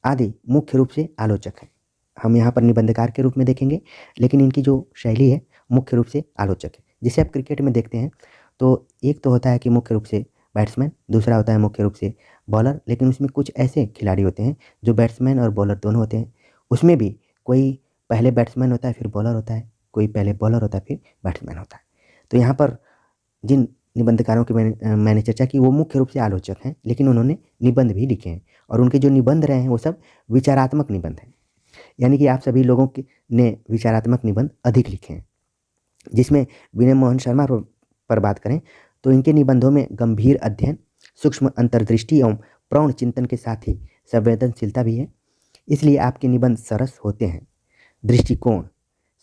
आदि मुख्य रूप से आलोचक हैं। हम यहाँ पर निबंधकार के रूप में देखेंगे, लेकिन इनकी जो शैली है मुख्य रूप से आलोचक है। जिसे आप क्रिकेट में देखते हैं तो एक तो होता है कि मुख्य रूप से बैट्समैन, दूसरा होता है मुख्य रूप से बॉलर, लेकिन उसमें कुछ ऐसे खिलाड़ी होते हैं जो बैट्समैन और बॉलर दोनों होते हैं। उसमें भी कोई पहले बैट्समैन होता है फिर बॉलर होता है, कोई पहले बॉलर होता है फिर बैट्समैन होता है। तो यहाँ पर जिन निबंधकारों की मैंने चर्चा की वो मुख्य रूप से आलोचक हैं, लेकिन उन्होंने निबंध भी लिखे हैं और उनके जो निबंध रहे हैं वो सब विचारात्मक निबंध हैं। यानी कि आप सभी लोगों के ने विचारात्मक निबंध अधिक लिखे हैं। जिसमें विनय मोहन शर्मा पर बात करें तो इनके निबंधों में गंभीर अध्ययन, सूक्ष्म अंतर्दृष्टि एवं प्रौढ़ चिंतन के साथ ही संवेदनशीलता भी है। इसलिए आपके निबंध सरस होते हैं। दृष्टिकोण,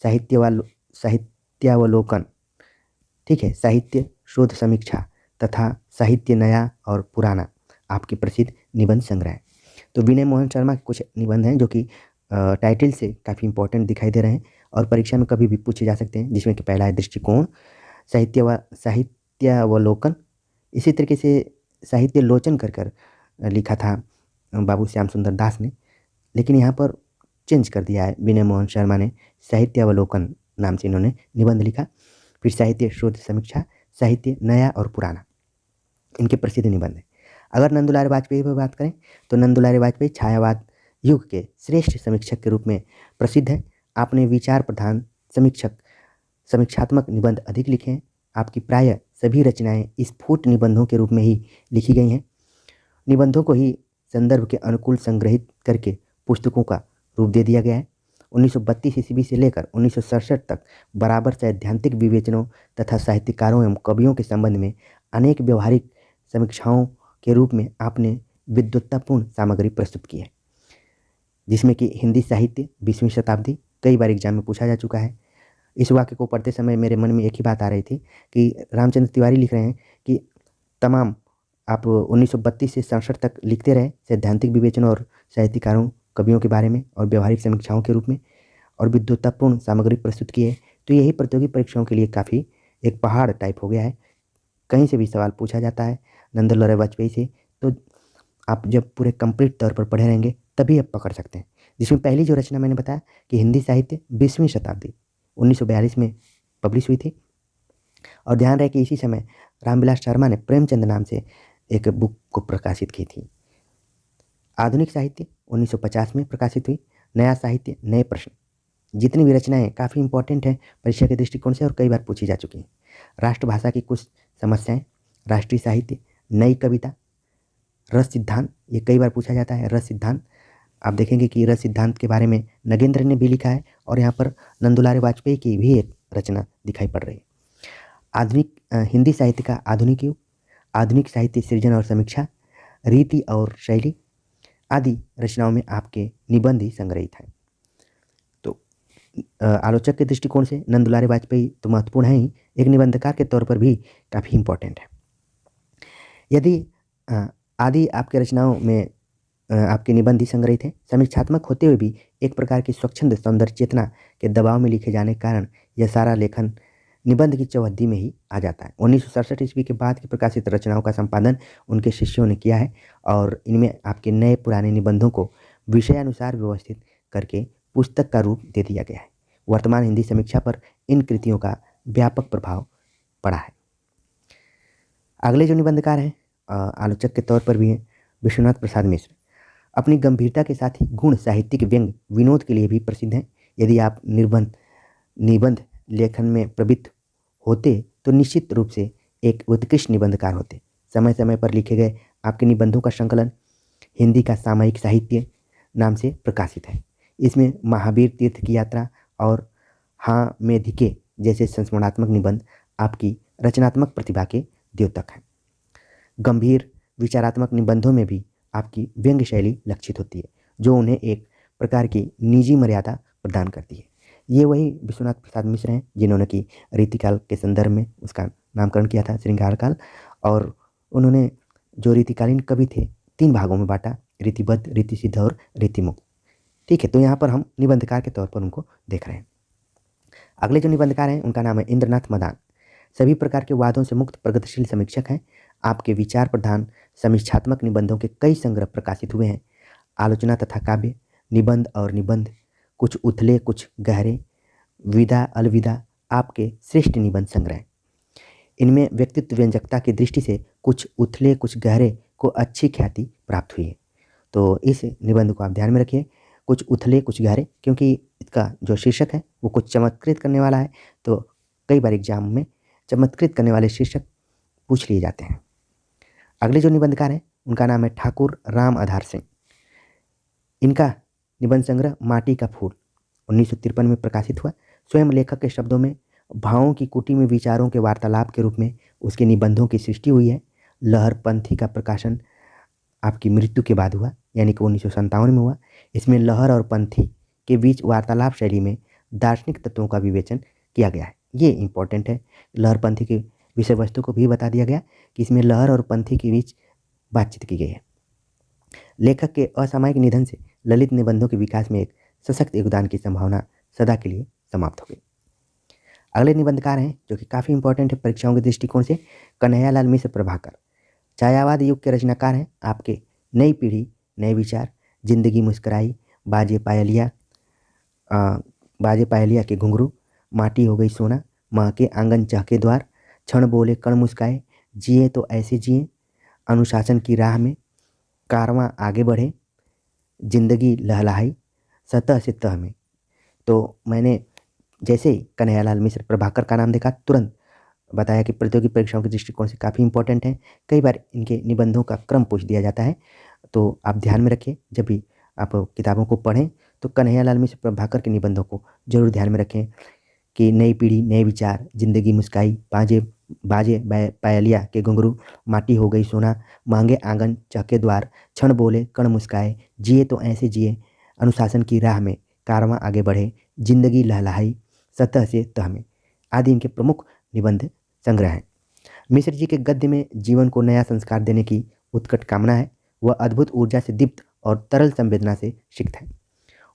साहित्यावलोकन, ठीक है, साहित्य शोध समीक्षा तथा साहित्य नया और पुराना आपके प्रसिद्ध निबंध संग्रह है। तो विनय मोहन शर्मा के कुछ निबंध हैं जो कि टाइटल से काफ़ी इंपॉर्टेंट दिखाई दे रहे हैं और परीक्षा में कभी भी पूछे जा सकते हैं, जिसमें कि पहला है दृष्टिकोण, साहित्यावलोकन। इसी तरीके से साहित्य लोचन कर लिखा था बाबू श्याम सुंदर दास ने, लेकिन यहाँ पर चेंज कर दिया है विनय मोहन शर्मा ने, साहित्यावलोकन नाम से इन्होंने निबंध लिखा। फिर साहित्य शोध समीक्षा, साहित्य नया और पुराना इनके प्रसिद्ध निबंध हैं। अगर नंदुलारे वाजपेयी पर बात करें तो नंदुलारे वाजपेयी छायावाद युग के श्रेष्ठ समीक्षक के रूप में प्रसिद्ध है। आपने विचार प्रधान समीक्षात्मक निबंध अधिक लिखे हैं। आपकी प्रायः सभी रचनाएं स्फुट निबंधों के रूप में ही लिखी गई हैं। निबंधों को ही संदर्भ के अनुकूल संग्रहित करके पुस्तकों का रूप दे दिया गया है। 1932 ईस्वी से लेकर 1967 तक बराबर सैद्धांतिक विवेचनों तथा साहित्यकारों एवं कवियों के संबंध में अनेक व्यवहारिक समीक्षाओं के रूप में आपने विद्वत्तापूर्ण सामग्री प्रस्तुत की है, जिसमें कि हिंदी साहित्य 20वीं शताब्दी कई बार एग्जाम में पूछा जा चुका है। इस वाक्य को पढ़ते समय मेरे मन में एक ही बात आ रही थी कि रामचंद्र तिवारी लिख रहे हैं कि तमाम आप 1932 से 67 तक लिखते रहे सैद्धांतिक विवेचन और साहित्यकारों कवियों के बारे में और व्यवहारिक समीक्षाओं के रूप में और विद्वत्तापूर्ण सामग्री प्रस्तुत की है। तो यही प्रतियोगी परीक्षाओं के लिए काफ़ी एक पहाड़ टाइप हो गया है। कहीं से भी सवाल पूछा जाता है नंदुलारे वाजपेयी से, तो आप जब पूरे कंप्लीट तौर पर पढ़े रहेंगे तभी आप पकड़ सकते हैं। जिसमें पहली जो रचना मैंने बताया कि हिंदी साहित्य 20वीं शताब्दी 1942 में पब्लिश हुई थी। और ध्यान रहे कि इसी समय रामविलास शर्मा ने प्रेमचंद नाम से एक बुक को प्रकाशित की थी। आधुनिक साहित्य 1950 में प्रकाशित हुई। नया साहित्य, नए प्रश्न, जितनी भी रचनाएं काफ़ी इंपॉर्टेंट हैं परीक्षा के दृष्टिकोण से और कई बार पूछी जा चुकी हैं। राष्ट्रभाषा की कुछ समस्याएं, राष्ट्रीय साहित्य, नई कविता, रस सिद्धांत, ये कई बार पूछा जाता है। रस सिद्धांत आप देखेंगे कि रस सिद्धांत के बारे में नगेंद्र ने भी लिखा है और यहाँ पर नंदुलारे वाजपेयी की भी एक रचना दिखाई पड़ रही है। आधुनिक हिंदी साहित्य का आधुनिक युग, आधुनिक साहित्य सृजन और समीक्षा, रीति और शैली आदि रचनाओं में आपके निबंध ही संग्रहित हैं। तो आलोचक के दृष्टिकोण से नंदुलारे वाजपेयी तो महत्वपूर्ण है ही, एक निबंधकार के तौर पर भी काफ़ी इम्पोर्टेंट है। यदि आदि आपके रचनाओं में आपके निबंध ही संग्रहित हैं, समीक्षात्मक होते हुए भी एक प्रकार की स्वच्छंद सौंदर्य चेतना के दबाव में लिखे जाने के कारण यह सारा लेखन निबंध की चौहद्दी में ही आ जाता है। 1967 ईस्वी के बाद की प्रकाशित रचनाओं का संपादन उनके शिष्यों ने किया है और इनमें आपके नए पुराने निबंधों को विषयानुसार व्यवस्थित करके पुस्तक का रूप दे दिया गया है। वर्तमान हिंदी समीक्षा पर इन कृतियों का व्यापक प्रभाव पड़ा है। अगले जो निबंधकार हैं आलोचक के तौर पर भी हैं विश्वनाथ प्रसाद मिश्र। अपनी गंभीरता के साथ ही गुण साहित्यिक व्यंग विनोद के लिए भी प्रसिद्ध हैं। यदि आप निबंध लेखन में प्रवृत्त होते तो निश्चित रूप से एक उत्कृष्ट निबंधकार होते। समय समय पर लिखे गए आपके निबंधों का संकलन हिंदी का सामयिक साहित्य नाम से प्रकाशित है। इसमें महावीर तीर्थ की यात्रा और हाँ में धिके जैसे संस्मरणात्मक निबंध आपकी रचनात्मक प्रतिभा के द्योतक हैं। गंभीर विचारात्मक निबंधों में भी आपकी व्यंग्य शैली लक्षित होती है, जो उन्हें एक प्रकार की निजी मर्यादा प्रदान करती है। ये वही विश्वनाथ प्रसाद मिश्र हैं जिन्होंने कि रीतिकाल के संदर्भ में उसका नामकरण किया था, श्रृंगार काल। और उन्होंने जो रीतिकालीन कवि थे 3 भागों में बांटा, रीतिबद्ध, रीतिसिद्ध और रीतिमुक्त। ठीक है, तो यहाँ पर हम निबंधकार के तौर पर उनको देख रहे हैं। अगले जो निबंधकार हैं उनका नाम है इंद्रनाथ मदान। सभी प्रकार के वादों से मुक्त प्रगतिशील समीक्षक हैं। आपके विचार प्रधान समीक्षात्मक निबंधों के कई संग्रह प्रकाशित हुए हैं। आलोचना तथा काव्य, निबंध और निबंध, कुछ उथले कुछ गहरे, विदा अलविदा आपके श्रेष्ठ निबंध संग्रह हैं। इनमें व्यक्तित्व व्यंजकता की दृष्टि से कुछ उथले कुछ गहरे को अच्छी ख्याति प्राप्त हुई है। तो इस निबंध को आप ध्यान में रखिए, कुछ उथले कुछ गहरे, क्योंकि इसका जो शीर्षक है वो कुछ चमत्कृत करने वाला है। तो कई बार एग्जाम में चमत्कृत करने वाले शीर्षक पूछ लिए जाते हैं। अगले जो निबंधकार हैं उनका नाम है ठाकुर राम आधार सिंह। इनका निबंध संग्रह माटी का फूल 1953 में प्रकाशित हुआ। स्वयं लेखक के शब्दों में भावों की कुटी में विचारों के वार्तालाप के रूप में उसके निबंधों की सृष्टि हुई है। लहर पंथी का प्रकाशन आपकी मृत्यु के बाद हुआ, यानी कि 1957 में हुआ। इसमें लहर और पंथी के बीच वार्तालाप शैली में दार्शनिक तत्वों का विवेचन किया गया है। ये इंपॉर्टेंट है। लहर पंथी की विषय वस्तु को भी बता दिया गया कि इसमें लहर और पंथी के बीच बातचीत की गई है। लेखक के असामयिक निधन से ललित निबंधों के विकास में एक सशक्त योगदान की संभावना सदा के लिए समाप्त हो गई। अगले निबंधकार हैं जो कि काफ़ी इंपॉर्टेंट है परीक्षाओं के दृष्टिकोण से, कन्हैयालाल मिश्र प्रभाकर। छायावाद युग के रचनाकार हैं। आपके नई पीढ़ी नए विचार, जिंदगी मुस्कराई, बाजे पायलिया के घुंघरू, माटी हो गई सोना, माँ के आंगन चहके द्वार, क्षण बोले कण मुस्काए, जिए तो ऐसे जिए, अनुशासन की राह में, कारवां आगे बढ़े, जिंदगी लहलहाई, सतह से तह में। तो मैंने जैसे ही कन्हैयालाल मिश्र प्रभाकर का नाम देखा तुरंत बताया कि प्रतियोगी परीक्षाओं के दृष्टिकोण से काफ़ी इंपॉर्टेंट है। कई बार इनके निबंधों का क्रम पूछ दिया जाता है, तो आप ध्यान में रखिए। जब भी आप किताबों को पढ़ें तो कन्हैयालाल मिश्र प्रभाकर के निबंधों को जरूर ध्यान में रखें कि नई पीढ़ी नए विचार, जिंदगी मुस्काई, बाजे पायलिया के घुंघरू, माटी हो गई सोना, मांगे आंगन चहके द्वार, क्षण बोले कण मुस्काए, जिए तो ऐसे जिए, अनुशासन की राह में, कारवां आगे बढ़े, जिंदगी लहलहाई, सतह से तह में आदि इनके प्रमुख निबंध संग्रह हैं। मिश्र जी के गद्य में जीवन को नया संस्कार देने की उत्कट कामना है। वह अद्भुत ऊर्जा से दीप्त और तरल संवेदना से सिक्त है।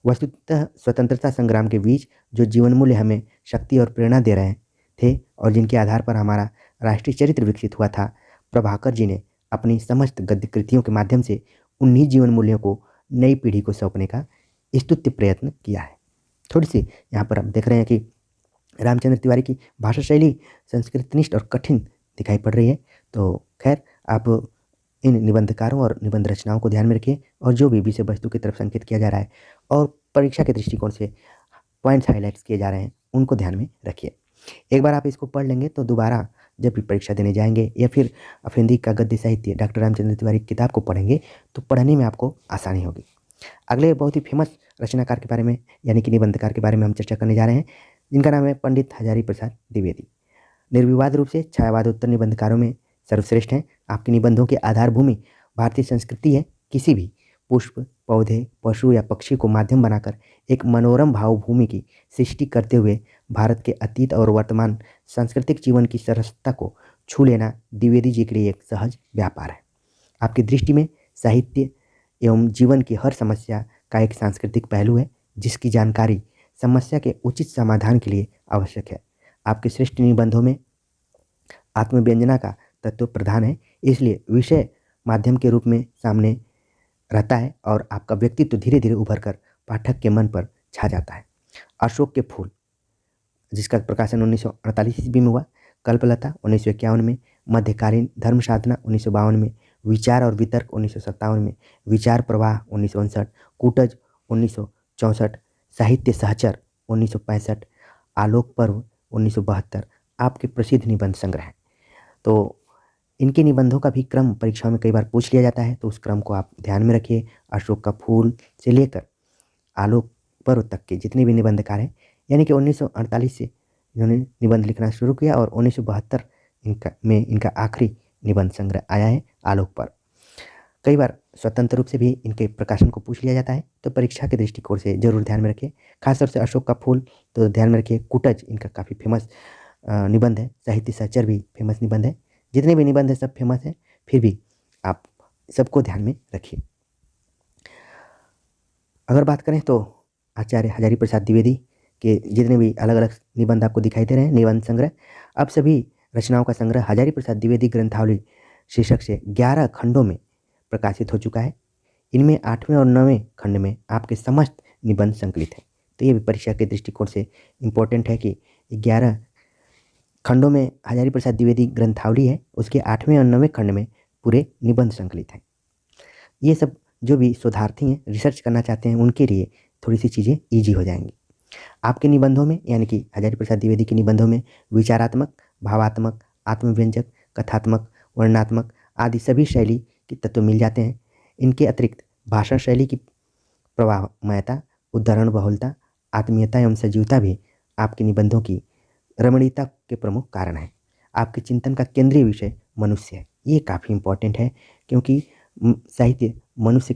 वस्तुतः स्वतंत्रता संग्राम के बीच जो जीवन मूल्य हमें शक्ति और प्रेरणा दे रहे थे और जिनके आधार पर हमारा राष्ट्रीय चरित्र विकसित हुआ था, प्रभाकर जी ने अपनी समस्त गद्य कृतियों के माध्यम से उन्हीं जीवन मूल्यों को नई पीढ़ी को सौंपने का स्तुत्य प्रयत्न किया है। थोड़ी सी यहाँ पर आप देख रहे हैं कि रामचंद्र तिवारी की भाषा शैली संस्कृतनिष्ठ और कठिन दिखाई पड़ रही है। तो खैर, आप इन निबंधकारों और निबंध रचनाओं को ध्यान में रखिए और जो भी विषय वस्तु की तरफ संकेत किया जा रहा है और परीक्षा के दृष्टिकोण से पॉइंट्स हाईलाइट्स किए जा रहे हैं उनको ध्यान में रखिए। एक बार आप इसको पढ़ लेंगे तो दोबारा जब भी परीक्षा देने जाएंगे या फिर अफेंदी का गद्य साहित्य डॉक्टर रामचंद्र तिवारी की किताब को पढ़ेंगे तो पढ़ने में आपको आसानी होगी। अगले बहुत ही फेमस रचनाकार के बारे में यानी कि निबंधकार के बारे में हम चर्चा करने जा रहे हैं, जिनका नाम है पंडित हजारी प्रसाद द्विवेदी। निर्विवाद रूप से छायावादोत्तर निबंधकारों में सर्वश्रेष्ठ हैं। आपके निबंधों की आधार भूमि भारतीय संस्कृति है। किसी भी पुष्प, पौधे, पशु या पक्षी को माध्यम बनाकर एक मनोरम भावभूमि की सृष्टि करते हुए भारत के अतीत और वर्तमान सांस्कृतिक जीवन की सरसता को छू लेना द्विवेदी जी के लिए एक सहज व्यापार है। आपकी दृष्टि में साहित्य एवं जीवन की हर समस्या का एक सांस्कृतिक पहलू है, जिसकी जानकारी समस्या के उचित समाधान के लिए आवश्यक है। आपके श्रेष्ठ निबंधों में आत्मव्यंजना का तत्व प्रधान है, इसलिए विषय माध्यम के रूप में सामने रहता है और आपका व्यक्तित्व धीरे धीरे उभर कर पाठक के मन पर छा जाता है। अशोक के फूल, जिसका प्रकाशन 1948 ईस्वी में हुआ, कल्पलता 1951 में, मध्यकालीन धर्म साधना 1952 में, विचार और वितर्क 1957 में, विचार प्रवाह 1959, कूटज 1964, साहित्य सहचर 1965, आलोक पर्व 1972 आपके प्रसिद्ध निबंध संग्रह हैं। तो इनके निबंधों का भी क्रम परीक्षाओं में कई बार पूछ लिया जाता है, तो उस क्रम को आप ध्यान में रखिए। अशोक का फूल से लेकर आलोक पर्व तक के जितने भी निबंधकार हैं, यानी कि 1948 से इन्होंने निबंध लिखना शुरू किया और 1972 इनका आखिरी निबंध संग्रह आया है आलोक पर्व। कई बार स्वतंत्र रूप से भी इनके प्रकाशन को पूछ लिया जाता है, तो परीक्षा के दृष्टिकोण से जरूर ध्यान में रखिए। खासतौर से अशोक का फूल तो ध्यान में रखिए। कूटज इनका काफ़ी फेमस निबंध है। साहित्य सहचर भी फेमस निबंध है। जितने भी निबंध है सब फेमस है, फिर भी आप सबको ध्यान में रखिए। अगर बात करें तो आचार्य हजारी प्रसाद द्विवेदी के जितने भी अलग अलग निबंध आपको दिखाई दे रहे हैं, निबंध संग्रह, अब सभी रचनाओं का संग्रह हजारी प्रसाद द्विवेदी ग्रंथावली शीर्षक से 11 खंडों में प्रकाशित हो चुका है। इनमें 8वें और 9वें खंड में आपके समस्त निबंध संकलित हैं। तो ये भी परीक्षा के दृष्टिकोण से इम्पोर्टेंट है कि 11 खंडों में हजारी प्रसाद द्विवेदी ग्रंथावली है, उसके 8वें और 9वें खंड में पूरे निबंध संकलित हैं। ये सब जो भी शोधार्थी हैं, रिसर्च करना चाहते हैं, उनके लिए थोड़ी सी चीज़ें ईजी हो जाएंगी। आपके निबंधों में, यानी कि हजारी प्रसाद द्विवेदी के निबंधों में विचारात्मक, भावात्मक, आत्मव्यंजक, कथात्मक, वर्णनात्मक आदि सभी शैली के तत्व मिल जाते हैं। इनके अतिरिक्त भाषण शैली की प्रवाहमयता, उदाहरण बहुलता, आत्मीयता एवं सजीवता भी आपके निबंधों की रमणीयता के प्रमुख कारण है। आपके चिंतन का केंद्रीय विषय मनुष्य है। ये काफ़ी इम्पोर्टेंट है, क्योंकि साहित्य मनुष्य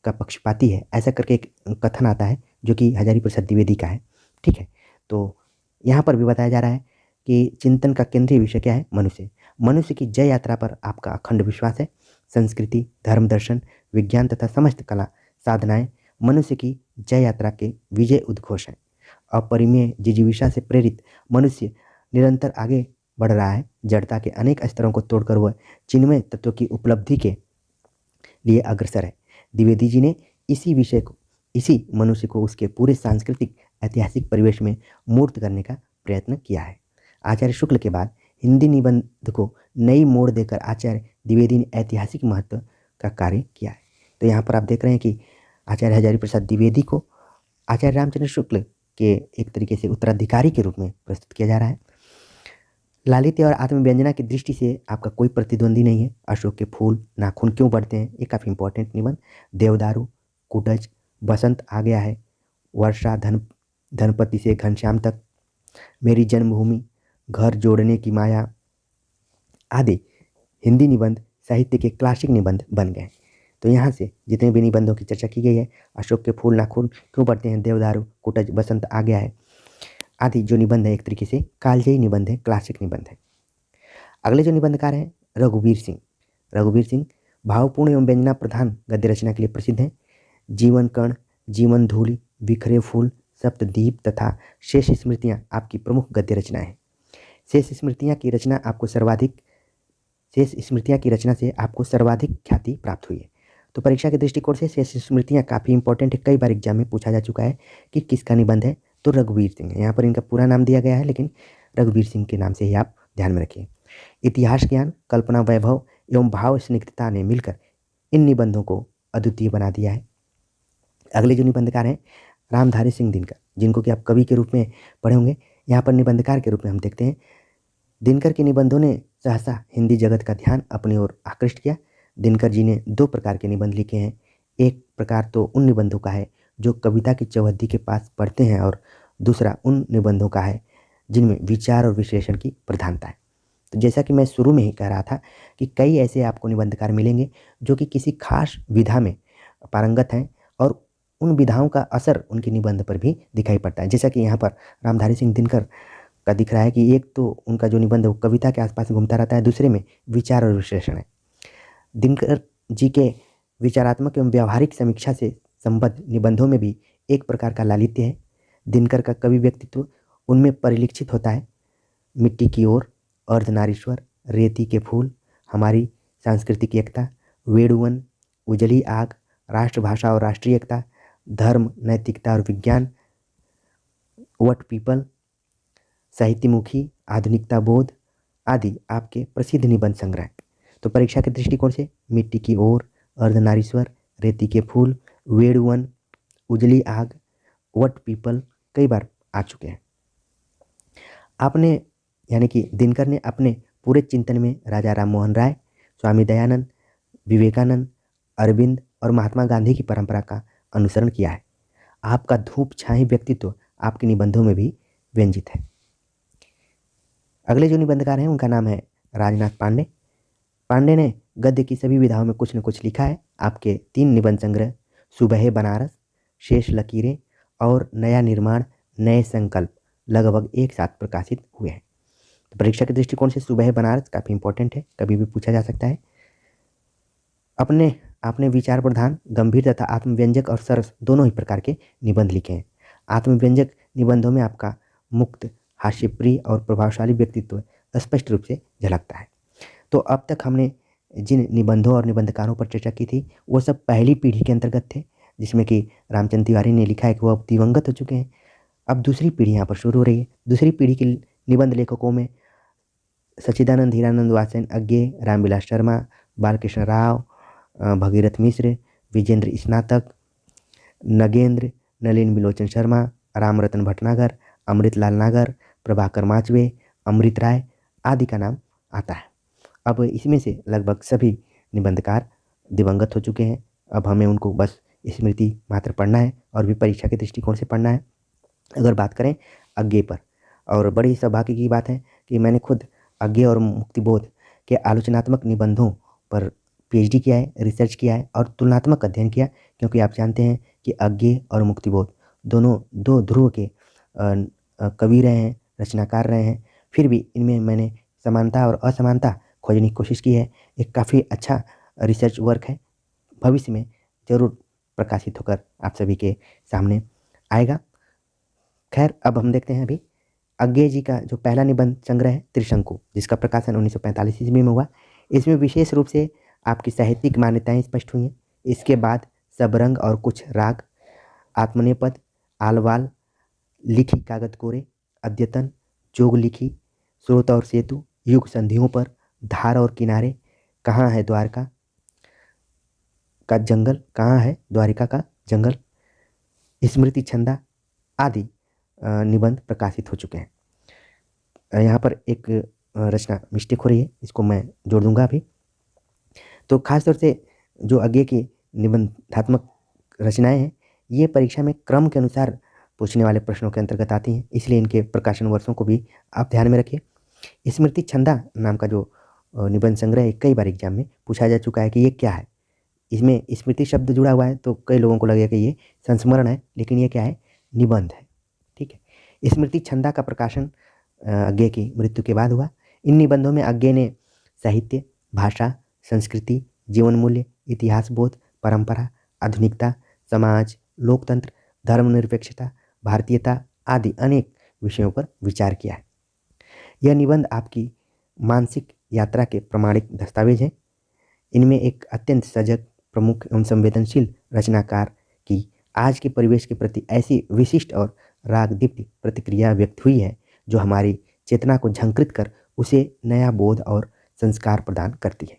का पक्षपाती है, ऐसा करके एक कथन आता है जो कि हजारी प्रसाद द्विवेदी का है। ठीक है, तो यहाँ पर भी बताया जा रहा है कि चिंतन का केंद्रीय विषय क्या है? मनुष्य। मनुष्य की जय यात्रा पर आपका अखंड विश्वास है। संस्कृति, धर्म, दर्शन, विज्ञान तथा समस्त कला साधनाएं मनुष्य की जय यात्रा के विजय उद्घोष हैं। अपरिमेय जिजीविषा से प्रेरित मनुष्य निरंतर आगे बढ़ रहा है। जड़ता के अनेक स्तरों को तोड़कर वह चिन्मय तत्व की उपलब्धि के लिए अग्रसर है। द्विवेदी जी ने इसी मनुष्य को उसके पूरे सांस्कृतिक ऐतिहासिक परिवेश में मूर्त करने का प्रयत्न किया है। आचार्य शुक्ल के बाद हिंदी निबंध को नई मोड़ देकर आचार्य द्विवेदी ने ऐतिहासिक महत्व का कार्य किया है। तो यहाँ पर आप देख रहे हैं कि आचार्य हजारी प्रसाद द्विवेदी को आचार्य रामचंद्र शुक्ल के एक तरीके से उत्तराधिकारी के रूप में प्रस्तुत किया जा रहा है। लालित्य और आत्मव्यंजना की दृष्टि से आपका कोई प्रतिद्वंदी नहीं है। अशोक के फूल नाखून क्यों बढ़ते हैं, ये काफ़ी इंपॉर्टेंट निबंध। देवदारू, कुटज, बसंत आ गया है, वर्षा, धनपति से घनश्याम तक, मेरी जन्मभूमि, घर जोड़ने की माया आदि हिंदी निबंध साहित्य के क्लासिक निबंध बन गए। तो यहाँ से जितने भी निबंधों की चर्चा की गई है, अशोक के फूल नाखून क्यों बढ़ते हैं, देवदारू, कुटज, बसंत आ गया है आदि जो निबंध है, एक तरीके से कालजयी निबंध है, क्लासिक निबंध है। अगले जो निबंधकार हैं रघुवीर सिंह। रघुवीर सिंह भावपूर्ण एवं व्यंजना प्रधान गद्य रचना के लिए प्रसिद्ध हैं। जीवन कण, जीवन धूलि, बिखरे फूल, सप्तद्वीप तथा शेष स्मृतियाँ आपकी प्रमुख गद्य रचना है। शेष स्मृतियाँ की रचना से आपको सर्वाधिक ख्याति प्राप्त हुई है। तो परीक्षा के दृष्टिकोण से शेष स्मृतियाँ काफ़ी इंपॉर्टेंट है। कई बार एग्जाम में पूछा जा चुका है कि किसका निबंध है, तो रघुवीर सिंह है। यहाँ पर इनका पूरा नाम दिया गया है, लेकिन रघुवीर सिंह के नाम से ही आप ध्यान में रखिए। इतिहास ज्ञान, कल्पना, वैभव एवं भाव स्निग्धता ने मिलकर इन निबंधों को अद्वितीय बना दिया है। अगले जो निबंधकार हैं रामधारी सिंह दिनकर, जिनको कि आप कवि के रूप में पढ़े होंगे, यहाँ पर निबंधकार के रूप में हम देखते हैं। दिनकर के निबंधों ने सहसा हिंदी जगत का ध्यान अपनी ओर आकृष्ट किया। दिनकर जी ने 2 प्रकार के निबंध लिखे हैं। एक प्रकार तो उन निबंधों का है जो कविता की चौहद्दी के पास पढ़ते हैं, और दूसरा उन निबंधों का है जिनमें विचार और विश्लेषण की प्रधानता है। तो जैसा कि मैं शुरू में ही कह रहा था कि कई ऐसे आपको निबंधकार मिलेंगे जो कि किसी खास विधा में पारंगत हैं, और उन विधाओं का असर उनके निबंध पर भी दिखाई पड़ता है। जैसा कि यहाँ पर रामधारी सिंह दिनकर का दिख रहा है कि एक तो उनका जो निबंध है वो कविता के आसपास घूमता रहता है, दूसरे में विचार और विश्लेषण है। दिनकर जी के विचारात्मक एवं व्यावहारिक समीक्षा से संबद्ध निबंधों में भी एक प्रकार का लालित्य है। दिनकर का कवि व्यक्तित्व उनमें परिलक्षित होता है। मिट्टी की ओर, अर्धनारीश्वर, रेती के फूल, हमारी सांस्कृतिक एकता, वेणुवन, उजली आग, राष्ट्रभाषा और राष्ट्रीय एकता, धर्म, नैतिकता और विज्ञान, वट पीपल, साहित्यमुखी, आधुनिकता बोध आदि आपके प्रसिद्ध निबंध संग्रह हैं। तो परीक्षा के दृष्टिकोण से मिट्टी की ओर, अर्धनारीश्वर, रेती के फूल, वेणुवन, उजली आग, वट पीपल कई बार आ चुके हैं। आपने यानी कि दिनकर ने अपने पूरे चिंतन में राजा राम मोहन राय, स्वामी दयानंद, विवेकानंद, अरविंद और महात्मा गांधी की परंपरा का अनुसरण किया है। आपका धूप छाई व्यक्तित्व आपके निबंधों में भी व्यंजित है। अगले जो निबंधकार हैं उनका नाम है राजनाथ पांडे। पांडे ने गद्य की सभी विधाओं में कुछ न कुछ लिखा है। आपके 3 निबंध संग्रह सुबह बनारस, शेष लकीरें और नया निर्माण, नए संकल्प लगभग एक साथ प्रकाशित हुए हैं। तो परीक्षा के दृष्टिकोण से सुबह बनारस काफ़ी इंपॉर्टेंट है, कभी भी पूछा जा सकता है। आपने विचार प्रधान, गंभीर तथा आत्मव्यंजक और सरस दोनों ही प्रकार के निबंध लिखे हैं। आत्मव्यंजक निबंधों में आपका मुक्त, हास्यप्रिय और प्रभावशाली व्यक्तित्व स्पष्ट रूप से झलकता है। तो अब तक हमने जिन निबंधों और निबंधकारों पर चर्चा की थी वो सब पहली पीढ़ी के अंतर्गत थे, जिसमें कि रामचंद्र तिवारी ने लिखा है कि वो अब दिवंगत हो चुके हैं। अब दूसरी पीढ़ी यहाँ पर शुरू हो रही है। दूसरी पीढ़ी के निबंध लेखकों में सच्चिदानंद हीरानंद वात्स्यन अज्ञे, रामविलास शर्मा, बालकृष्ण राव, भगीरथ मिश्र, विजेंद्र स्नातक, नगेंद्र, नलिन बिलोचन शर्मा, रामरतन भटनागर, अमृतलाल नागर, प्रभाकर माचवे, अमृत राय आदि का नाम आता है। अब इसमें से लगभग सभी निबंधकार दिवंगत हो चुके हैं। अब हमें उनको बस स्मृति मात्र पढ़ना है और भी परीक्षा के दृष्टिकोण से पढ़ना है। अगर बात करें अज्ञे पर, और बड़ी सौभाग्य की बात है कि मैंने खुद अज्ञे और मुक्तिबोध के आलोचनात्मक निबंधों पर पीएचडी किया है, रिसर्च किया है और तुलनात्मक अध्ययन किया, क्योंकि आप जानते हैं कि अज्ञे और मुक्तिबोध दोनों दो ध्रुव के कवि रहे हैं, रचनाकार रहे हैं। फिर भी इनमें मैंने समानता और असमानता खोजने की कोशिश की है। एक काफ़ी अच्छा रिसर्च वर्क है, भविष्य में जरूर प्रकाशित होकर आप सभी के सामने आएगा। खैर, अब हम देखते हैं अभी अज्ञे जी का जो पहला निबंध संग्रह है त्रिशंकु, जिसका प्रकाशन 1945 ईस्वी में हुआ। इसमें विशेष रूप से आपकी साहित्यिक मान्यताएं स्पष्ट हुई हैं। इसके बाद सबरंग और कुछ राग, आत्मनेपद, आलवाल, लिखी कागज कोरे, अद्यतन, जोग लिखी, स्रोत और सेतु, युग संधियों पर, धार और किनारे, कहाँ है द्वारका का जंगल, कहाँ है द्वारिका का जंगल, स्मृति छंदा आदि निबंध प्रकाशित हो चुके हैं। यहाँ पर एक रचना मिस्टेक हो रही है, इसको मैं जोड़ दूंगा अभी। तो खासतौर से जो अज्ञे की निबंधात्मक रचनाएं हैं, ये परीक्षा में क्रम के अनुसार पूछने वाले प्रश्नों के अंतर्गत आती हैं, इसलिए इनके प्रकाशन वर्षों को भी आप ध्यान में रखिए। स्मृति छंदा नाम का जो निबंध संग्रह है, कई बार एग्जाम में पूछा जा चुका है कि ये क्या है। इसमें स्मृति शब्द जुड़ा हुआ है तो कई लोगों को लगेगा कि ये संस्मरण है, लेकिन ये क्या है, निबंध है। ठीक है। स्मृति छंदा का प्रकाशन अज्ञे की मृत्यु के बाद हुआ। इन निबंधों में अज्ञे ने साहित्य, भाषा, संस्कृति, जीवन मूल्य, इतिहास बोध, परंपरा, आधुनिकता, समाज, लोकतंत्र, धर्मनिरपेक्षता, भारतीयता आदि अनेक विषयों पर विचार किया है। यह निबंध आपकी मानसिक यात्रा के प्रमाणिक दस्तावेज हैं। इनमें एक अत्यंत सजग, प्रमुख एवं संवेदनशील रचनाकार की आज के परिवेश के प्रति ऐसी विशिष्ट और राग दीप्ति प्रतिक्रिया व्यक्त हुई है जो हमारी चेतना को झंकृत कर उसे नया बोध और संस्कार प्रदान करती है।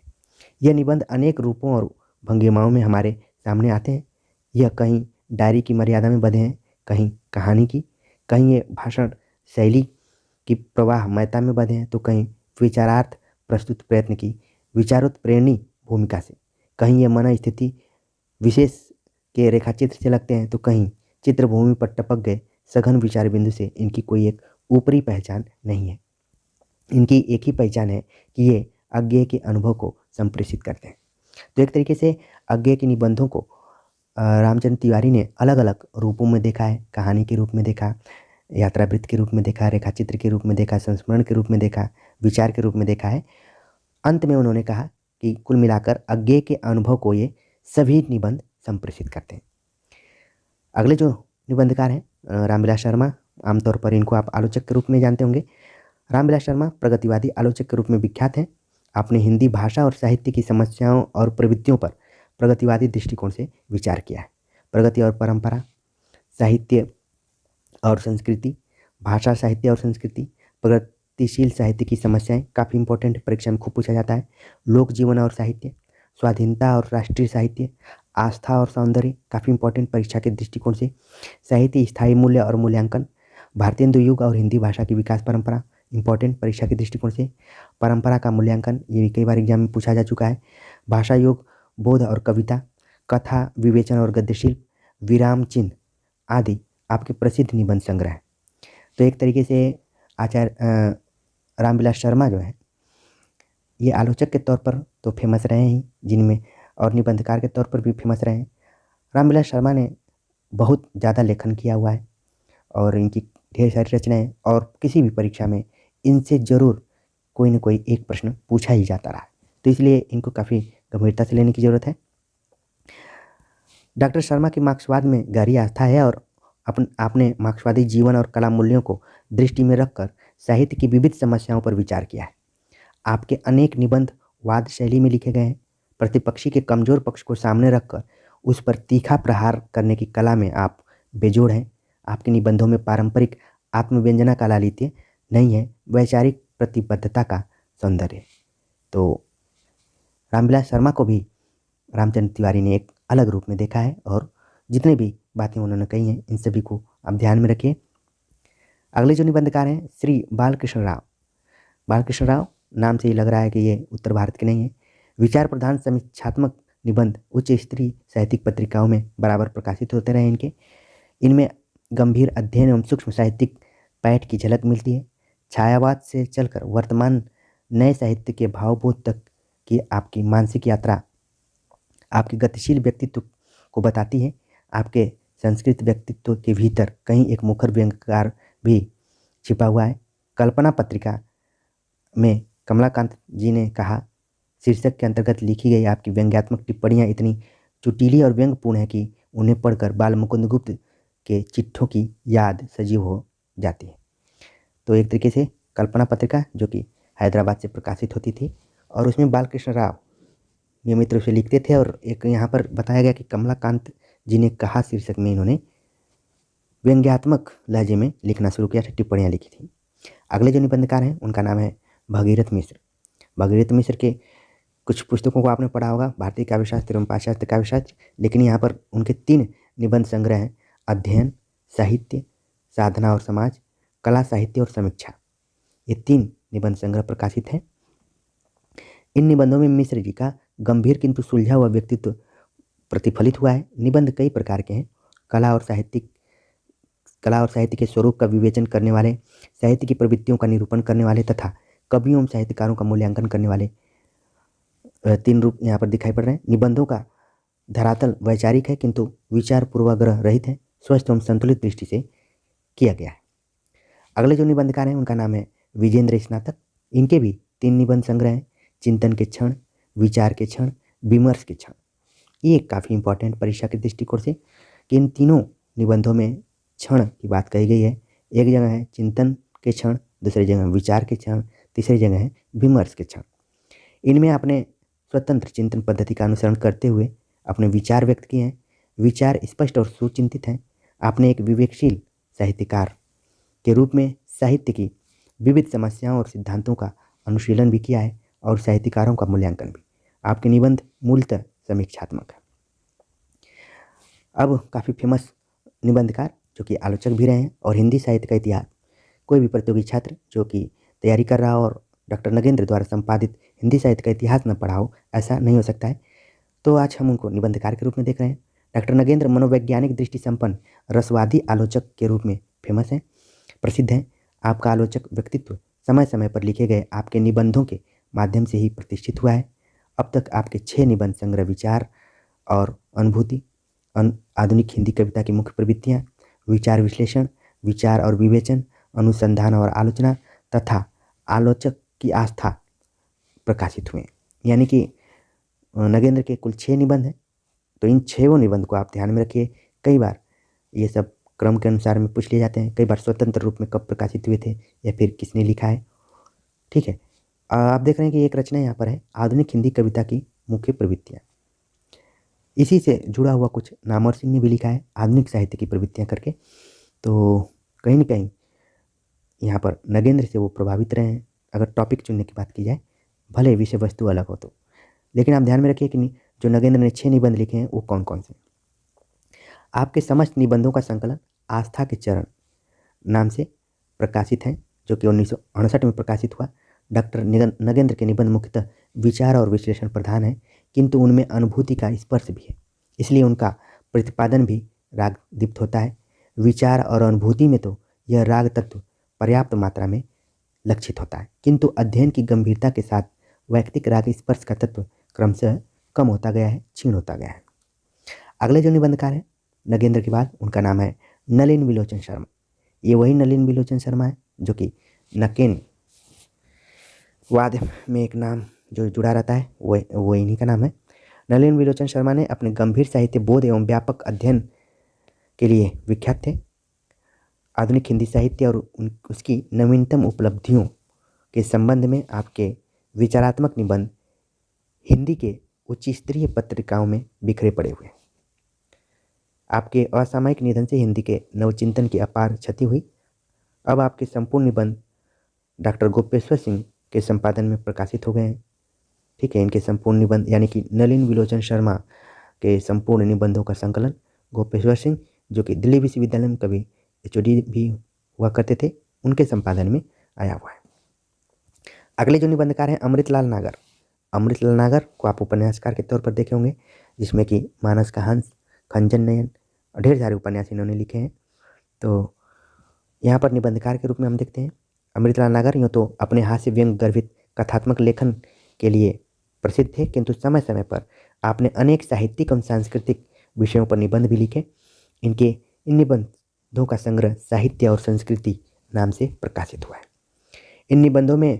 यह निबंध अनेक रूपों और भंगिमाओं में हमारे सामने आते हैं। यह कहीं डायरी की मर्यादा में बंधे हैं, कहीं कहानी की, कहीं ये भाषण शैली की प्रवाहमयता में बंधे हैं, तो कहीं विचारार्थ प्रस्तुत प्रयत्न की विचारोत्प्रेरणी भूमिका से, कहीं ये मन स्थिति विशेष के रेखाचित्र से लगते हैं, तो कहीं चित्रभूमि पर टपक गए सघन विचार बिंदु से। इनकी कोई एक ऊपरी पहचान नहीं है, इनकी एक ही पहचान है कि ये अज्ञे के अनुभव को संप्रेषित करते हैं। तो एक तरीके से अज्ञे के निबंधों को रामचंद्र तिवारी ने अलग अलग रूपों में देखा है। कहानी के रूप में देखा, यात्रावृत्त के रूप में देखा, रेखाचित्र के रूप में देखा, संस्मरण के रूप में देखा, विचार के रूप में देखा है। अंत में उन्होंने कहा कि कुल मिलाकर अज्ञे के अनुभव को ये सभी निबंध संप्रेषित करते हैं। अगले जो निबंधकार हैं रामविलास शर्मा, आमतौर पर इनको आप आलोचक के रूप में जानते होंगे। रामविलास शर्मा प्रगतिवादी आलोचक के रूप में विख्यात हैं। आपने हिंदी भाषा और साहित्य की समस्याओं और प्रवृत्तियों पर प्रगतिवादी दृष्टिकोण से विचार किया है। प्रगति और परंपरा, साहित्य और संस्कृति, भाषा, साहित्य और संस्कृति, प्रगतिशील साहित्य की समस्याएं काफ़ी इंपॉर्टेंट, परीक्षा में खूब पूछा जाता है। लोक जीवन और साहित्य, स्वाधीनता और राष्ट्रीय साहित्य, आस्था और सौंदर्य काफ़ी इंपॉर्टेंट परीक्षा के दृष्टिकोण से। साहित्य, स्थायी मूल्य और मूल्यांकन, भारतीय युग और हिंदी भाषा की विकास परंपरा इंपॉर्टेंट परीक्षा के दृष्टिकोण से। परंपरा का मूल्यांकन, ये भी कई बार एग्जाम में पूछा जा चुका है। भाषा, योग, बोध और कविता, कथा, विवेचन और गद्यशिल्प, विराम चिन्ह आदि आपके प्रसिद्ध निबंध संग्रह है। तो एक तरीके से आचार्य रामविलास शर्मा जो है ये आलोचक के तौर पर तो फेमस रहे ही, जिनमें और निबंधकार के तौर पर भी फेमस रहे हैं। रामविलास शर्मा ने बहुत ज़्यादा लेखन किया हुआ है और इनकी ढेर सारी रचनाएं, और किसी भी परीक्षा में इनसे ज़रूर कोई ना कोई एक प्रश्न पूछा ही जाता रहा, तो इसलिए इनको काफ़ी गंभीरता से लेने की ज़रूरत है। डॉक्टर शर्मा की मार्क्सवाद में गहरी आस्था है और आपने मार्क्सवादी जीवन और कला मूल्यों को दृष्टि में रखकर साहित्य की विविध समस्याओं पर विचार किया है। आपके अनेक निबंध वाद शैली में लिखे गए हैं। प्रतिपक्षी के कमजोर पक्ष को सामने रखकर उस पर तीखा प्रहार करने की कला में आप बेजोड़ हैं। आपके निबंधों में पारंपरिक आत्मव्यंजना का लालित्य नहीं है, वैचारिक प्रतिबद्धता का सौंदर्य। तो रामविलास शर्मा को भी रामचंद्र तिवारी ने एक अलग रूप में देखा है और जितने भी बातें उन्होंने कही हैं इन सभी को आप ध्यान में रखिए। अगले जो निबंधकार हैं श्री बालकृष्ण राव। बालकृष्ण राव नाम से ही लग रहा है कि ये उत्तर भारत के नहीं है। विचार प्रधान समीक्षात्मक निबंध उच्च स्तरीय साहित्यिक पत्रिकाओं में बराबर प्रकाशित होते रहे इनके। इनमें गंभीर अध्ययन एवं सूक्ष्म साहित्यिक पैठ की झलक मिलती है। छायावाद से चलकर वर्तमान नए साहित्य के भावबोध तक की आपकी मानसिक यात्रा आपके गतिशील व्यक्तित्व को बताती है। आपके संस्कृत व्यक्तित्व के भीतर कहीं एक मुखर व्यंग्यकार भी छिपा हुआ है। कल्पना पत्रिका में कमलाकांत जी ने कहा, शीर्षक के अंतर्गत लिखी गई आपकी व्यंग्यात्मक टिप्पणियाँ इतनी चुटीली और व्यंग्यपूर्ण है कि उन्हें पढ़कर बाल मुकुंद गुप्त के चिट्ठों की याद सजीव हो जाती है। तो एक तरीके से कल्पना पत्रिका जो कि हैदराबाद से प्रकाशित होती थी और उसमें बालकृष्ण राव नियमित रूप से लिखते थे और एक यहाँ पर बताया गया कि कमलाकांत जी ने कहा शीर्षक में इन्होंने व्यंग्यात्मक लहजे में लिखना शुरू किया था, टिप्पणियाँ लिखी थी। अगले जो निबंधकार हैं उनका नाम है भगीरथ मिश्र। भगीरथ मिश्र के कुछ पुस्तकों को आपने पढ़ा होगा, भारतीय काव्यशास्त्र एवं पाश्चात्य काव्यशास्त्र, लेकिन यहाँ पर उनके 3 निबंध संग्रह हैं, अध्ययन, साहित्य, साधना और समाज, कला साहित्य और समीक्षा। ये 3 निबंध संग्रह प्रकाशित हैं। इन निबंधों में मिश्र जी का गंभीर किंतु सुलझा हुआ व्यक्तित्व प्रतिफलित हुआ है। निबंध कई प्रकार के हैं, कला और साहित्य के स्वरूप का विवेचन करने वाले, साहित्य की प्रवृत्तियों का निरूपण करने वाले तथा कवियों एवं साहित्यकारों का मूल्यांकन करने वाले 3 रूप यहाँ पर दिखाई पड़ रहे हैं। निबंधों का धरातल वैचारिक है किंतु विचार पूर्वाग्रह रहित है, स्वस्थ एवं संतुलित दृष्टि से किया गया है। अगले जो निबंधकार हैं उनका नाम है विजेंद्र स्नातक। इनके भी 3 निबंध संग्रह हैं, चिंतन के क्षण, विचार के क्षण, विमर्श के क्षण। ये काफ़ी इंपॉर्टेंट परीक्षा के दृष्टिकोण से कि इन तीनों निबंधों में क्षण की बात कही गई है। एक जगह है चिंतन के क्षण, दूसरी जगह विचार के क्षण, तीसरी जगह है विमर्श के क्षण। इनमें आपने स्वतंत्र चिंतन पद्धति का अनुसरण करते हुए अपने विचार व्यक्त किए हैं। विचार स्पष्ट और सुचिंतित हैं। आपने एक विवेकशील साहित्यकार के रूप में साहित्य की विविध समस्याओं और सिद्धांतों का अनुशीलन भी किया है और साहित्यकारों का मूल्यांकन भी। आपके निबंध मूलतः समीक्षात्मक है। अब काफ़ी फेमस निबंधकार जो कि आलोचक भी रहे हैं और हिंदी साहित्य का इतिहास, कोई भी प्रतियोगी छात्र जो कि तैयारी कर रहा हो और डॉक्टर नगेंद्र द्वारा संपादित हिंदी साहित्य का इतिहास न पढ़ा हो, ऐसा नहीं हो सकता है। तो आज हम उनको निबंधकार के रूप में देख रहे हैं। डॉक्टर नगेंद्र मनोवैज्ञानिक दृष्टि संपन्न रसवादी आलोचक के रूप में फेमस हैं, प्रसिद्ध हैं। आपका आलोचक व्यक्तित्व समय समय पर लिखे गए आपके निबंधों के माध्यम से ही प्रतिष्ठित हुआ है। अब तक आपके 6 निबंध संग्रह विचार और अनुभूति, आधुनिक हिंदी कविता की मुख्य प्रवृत्तियाँ, विचार विश्लेषण, विचार और विवेचन, अनुसंधान और आलोचना तथा आलोचक की आस्था प्रकाशित हुए। यानी कि नगेंद्र के कुल 6 निबंध हैं। तो इन 6 निबंध को आप ध्यान में रखिए। कई बार ये सब क्रम के अनुसार में पूछ लिए जाते हैं, कई बार स्वतंत्र रूप में कब प्रकाशित हुए थे या फिर किसने लिखा है। ठीक है, आप देख रहे हैं कि एक रचना यहाँ पर है, आधुनिक हिंदी कविता की मुख्य प्रवृत्तियाँ। इसी से जुड़ा हुआ कुछ नामवर सिंह ने भी लिखा है, आधुनिक साहित्य की प्रवृत्तियाँ करके। तो कहीं ना कहीं यहाँ पर नगेंद्र से वो प्रभावित रहे हैं, अगर टॉपिक चुनने की बात की जाए, भले विषय वस्तु अलग हो तो। लेकिन आप ध्यान में रखिए कि जो नगेंद्र ने 6 निबंध लिखे हैं वो कौन कौन से। आपके समस्त निबंधों का संकलन आस्था के चरण नाम से प्रकाशित हैं, जो कि 1968 में प्रकाशित हुआ। डॉक्टर नगेंद्र के निबंध मुख्यतः विचार और विश्लेषण प्रधान है, किंतु उनमें अनुभूति का स्पर्श भी है, इसलिए उनका प्रतिपादन भी राग दीप्त होता है। विचार और अनुभूति में तो यह राग तत्व पर्याप्त मात्रा में लक्षित होता है, किंतु अध्ययन की गंभीरता के साथ वैयक्तिक राग स्पर्श का तत्व क्रमशः कम होता गया है, क्षीण होता गया है। अगले जो निबंधकार है नगेंद्र के बाद, उनका नाम है नलिन विलोचन शर्मा। ये वही नलिन विलोचन शर्मा है जो कि नकेन वाद में एक नाम जो जुड़ा रहता है वो इन्हीं का नाम है। नलिन विलोचन शर्मा ने अपने गंभीर साहित्य बोध एवं व्यापक अध्ययन के लिए विख्यात थे। आधुनिक हिंदी साहित्य और उसकी नवीनतम उपलब्धियों के संबंध में आपके विचारात्मक निबंध हिंदी के उच्च स्तरीय पत्रिकाओं में बिखरे पड़े हुए। आपके असामयिक निधन से हिंदी के नवचिंतन की अपार क्षति हुई। अब आपके संपूर्ण निबंध डॉक्टर गोपेश्वर सिंह के संपादन में प्रकाशित हो गए हैं। ठीक है, इनके संपूर्ण निबंध यानी कि नलिन विलोचन शर्मा के संपूर्ण निबंधों का संकलन गोपेश्वर सिंह, जो कि दिल्ली विश्वविद्यालय में कभी HOD भी हुआ करते थे, उनके संपादन में आया हुआ है। अगले जो निबंधकार हैं अमृतलाल नागर। अमृतलाल नागर को आप उपन्यासकार के तौर पर देखे होंगे, जिसमें कि मानस का हंस, खंजन नयन और ढेर सारे उपन्यास इन्होंने लिखे हैं। तो यहाँ पर निबंधकार के रूप में हम देखते हैं अमृतलाल नागर। यूँ तो अपने हास्य व्यंग गर्भित कथात्मक लेखन के लिए प्रसिद्ध थे, किंतु समय समय पर आपने अनेक साहित्यिक एवं सांस्कृतिक विषयों पर निबंध भी लिखे। इन निबंधों का संग्रह साहित्य और संस्कृति नाम से प्रकाशित हुआ है। इन निबंधों में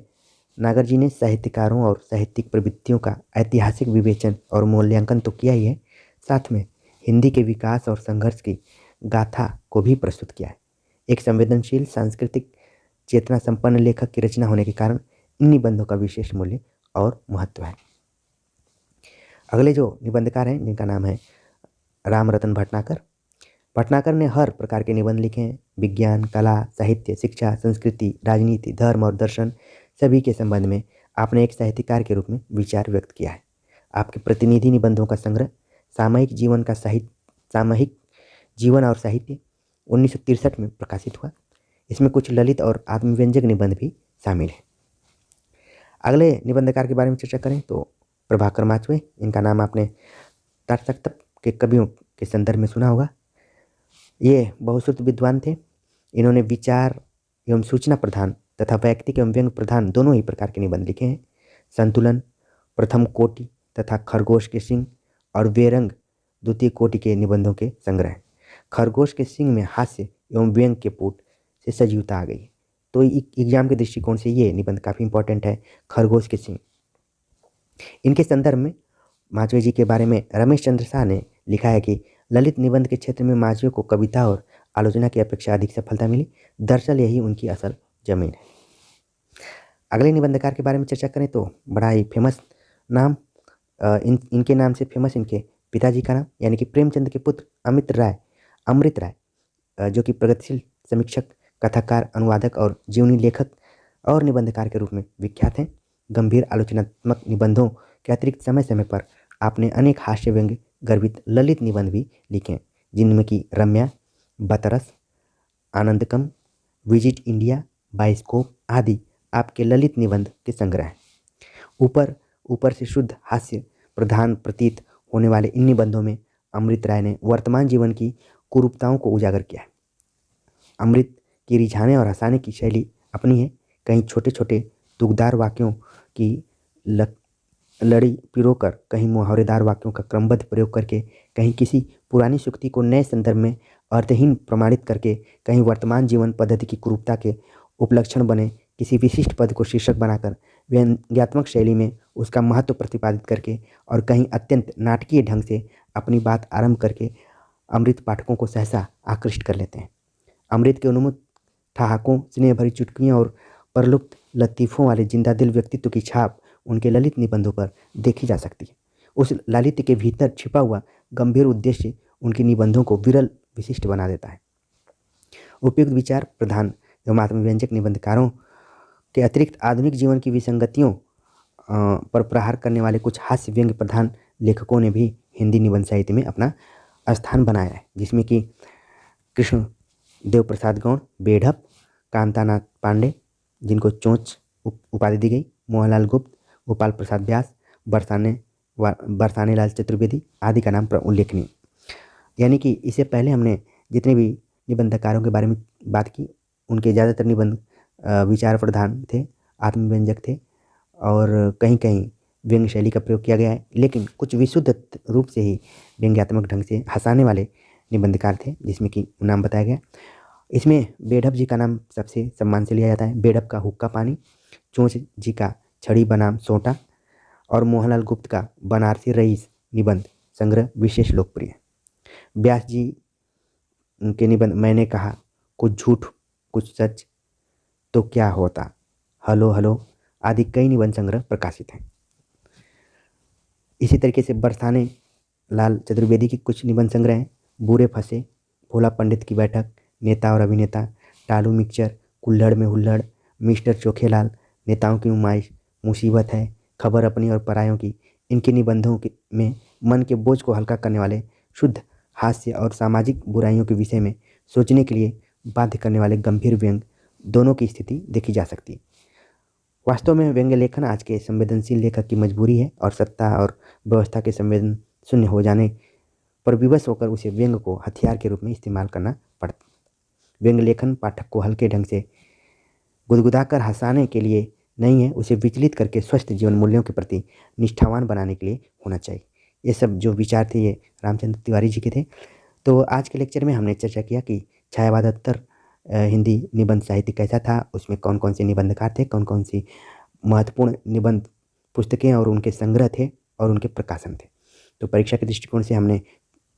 नागर जी ने साहित्यकारों और साहित्यिक प्रवृत्तियों का ऐतिहासिक विवेचन और मूल्यांकन तो किया ही है, साथ में हिंदी के विकास और संघर्ष की गाथा को भी प्रस्तुत किया है। एक संवेदनशील सांस्कृतिक चेतना संपन्न लेखक की रचना होने के कारण इन निबंधों का विशेष मूल्य और महत्व है। अगले जो निबंधकार हैं जिनका नाम है रामरतन भटनागर। भटनागर ने हर प्रकार के निबंध लिखे हैं। विज्ञान, कला, साहित्य, शिक्षा, संस्कृति, राजनीति, धर्म और दर्शन सभी के संबंध में आपने एक साहित्यकार के रूप में विचार व्यक्त किया है। आपके प्रतिनिधि निबंधों का संग्रह सामयिक जीवन और साहित्य 1963 में प्रकाशित हुआ। इसमें कुछ ललित और आत्मव्यंजक निबंध भी शामिल हैं। अगले निबंधकार के बारे में चर्चा करें तो प्रभाकर माचवे। इनका नाम आपने तारतख्त के कवियों के संदर्भ में सुना होगा। ये बहुश्रुत विद्वान थे। इन्होंने विचार एवं सूचना प्रधान तथा वैयक्तिक एवं व्यंग प्रधान दोनों ही प्रकार के निबंध लिखे हैं। संतुलन, प्रथम कोटि तथा खरगोश के सिंह और वेरंग द्वितीय कोटि के निबंधों के संग्रह हैं। खरगोश के सिंह में हास्य एवं व्यंग के पुट से सजीवता आ गई। तो एग्जाम के दृष्टिकोण से ये निबंध काफ़ी इंपॉर्टेंट है, खरगोश के सिंह। इनके संदर्भ में माचवे जी के बारे में रमेश चंद्र शाह ने लिखा है कि ललित निबंध के क्षेत्र में माचवे को कविता और आलोचना की अपेक्षा अधिक सफलता मिली। दरअसल यही उनकी असल जमीन है। अगले निबंधकार के बारे में चर्चा करें तो बड़ा ही फेमस नाम, इनके नाम से फेमस इनके पिताजी का नाम यानी कि प्रेमचंद के पुत्र अमृत राय, जो कि प्रगतिशील समीक्षक, कथाकार, अनुवादक और जीवनी लेखक और निबंधकार के रूप में विख्यात हैं। गंभीर आलोचनात्मक निबंधों के अतिरिक्त समय समय पर आपने अनेक हास्य व्यंग्य गर्भित ललित निबंध भी लिखे, जिनमें कि रम्या, बतरस, आनंदकम, विजिट इंडिया, बाइस्कोप आदि आपके ललित निबंध के संग्रह हैं। ऊपर से शुद्ध हास्य प्रधान प्रतीत होने वाले इन निबंधों में अमृत राय ने वर्तमान जीवन की कुरूपताओं को उजागर किया है। अमृत की रिझाने और हंसाने की शैली अपनी है। कहीं छोटे छोटे तुकदार वाक्यों की लड़ी पिरोकर, कहीं मुहावरेदार वाक्यों का क्रमबद्ध प्रयोग करके, कहीं किसी पुरानी शुक्ति को नए संदर्भ में अर्थहीन प्रमाणित करके, कहीं वर्तमान जीवन पद्धति की कुरूपता के उपलक्षण बने किसी विशिष्ट पद को शीर्षक बनाकर व्यंग्यात्मक शैली में उसका महत्व प्रतिपादित करके, और कहीं अत्यंत नाटकीय ढंग से अपनी बात आरंभ करके अमृत पाठकों को सहसा आकृष्ट कर लेते हैं। अमृत के उन्मुक्त ठहाकों, स्नेह भरी चुटकियों और परलुप्त लतीफ़ों वाले जिंदा दिल व्यक्तित्व की छाप उनके ललित निबंधों पर देखी जा सकती है। उस लालित्य के भीतर छिपा हुआ गंभीर उद्देश्य उनके निबंधों को विरल विशिष्ट बना देता है। उपयुक्त विचार प्रधान एवं आत्मव्यंजक निबंधकारों के अतिरिक्त आधुनिक जीवन की विसंगतियों पर प्रहार करने वाले कुछ हास्य व्यंग्य प्रधान लेखकों ने भी हिंदी निबंध साहित्य में अपना स्थान बनाया है, जिसमें कि कृष्ण देव प्रसाद गौड़, बेढप, कांतानाथ पांडे जिनको चोंच उपाधि दी गई, मोहनलाल गुप्त, गोपाल प्रसाद व्यास, बरसाने लाल चतुर्वेदी आदि का नाम उल्लेखनीय। यानी कि इससे पहले हमने जितने भी निबंधकारों के बारे में बात की, उनके ज़्यादातर निबंध विचार प्रधान थे, आत्मव्यंजक थे और कहीं कहीं व्यंग्य शैली का प्रयोग किया गया है, लेकिन कुछ विशुद्ध रूप से ही व्यंग्यात्मक ढंग से हंसाने वाले निबंधकार थे, जिसमें कि नाम बताया गया। इसमें बेढप जी का नाम सबसे सम्मान से लिया जाता है। बेढप का हुक्का पानी, चोंच जी का छड़ी बनाम सोटा और मोहनलाल गुप्त का बनारसी रईस निबंध संग्रह विशेष लोकप्रिय। व्यास जी के निबंध मैंने कहा, कुछ झूठ कुछ सच तो क्या होता, हलो हलो आदि कई निबंध संग्रह प्रकाशित हैं। इसी तरीके से बरसाने लाल चतुर्वेदी की कुछ निबंध संग्रह हैं। बूढ़े फंसे, भोला पंडित की बैठक, नेता और अभिनेता, टालू मिक्सचर, कुल्हड़ में हुल्लड़, मिस्टर चोखेलाल, नेताओं की नुमाइश, मुसीबत है, खबर अपनी और परायों की। इनके निबंधों में मन के बोझ को हल्का करने वाले शुद्ध हास्य और सामाजिक बुराइयों के विषय में सोचने के लिए बाध्य करने वाले गंभीर व्यंग दोनों की स्थिति देखी जा सकती है। वास्तव में व्यंग्य लेखन आज के संवेदनशील लेखक की मजबूरी है और सत्ता और व्यवस्था के संवेदन शून्य हो जाने पर विवश होकर उसे व्यंग्य को हथियार के रूप में इस्तेमाल करना पड़ता। व्यंग्य लेखन पाठक को हल्के ढंग से गुदगुदाकर हंसाने के लिए नहीं है, उसे विचलित करके स्वस्थ जीवन मूल्यों के प्रति निष्ठावान बनाने के लिए होना चाहिए। ये सब जो विचार थे ये रामचंद्र तिवारी जी के थे। तो आज के लेक्चर में हमने चर्चा किया कि छायावादोत्तर हिंदी निबंध साहित्य कैसा था, उसमें कौन कौन से निबंधकार थे, कौन कौन सी महत्वपूर्ण निबंध पुस्तकें और उनके संग्रह थे और उनके प्रकाशन थे। तो परीक्षा के दृष्टिकोण से हमने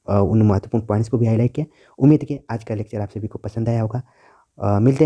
उन महत्वपूर्ण पॉइंट्स को भी हाईलाइट किया। उम्मीद है कि आज का लेक्चर आप सभी को पसंद आया होगा। मिलते हैं।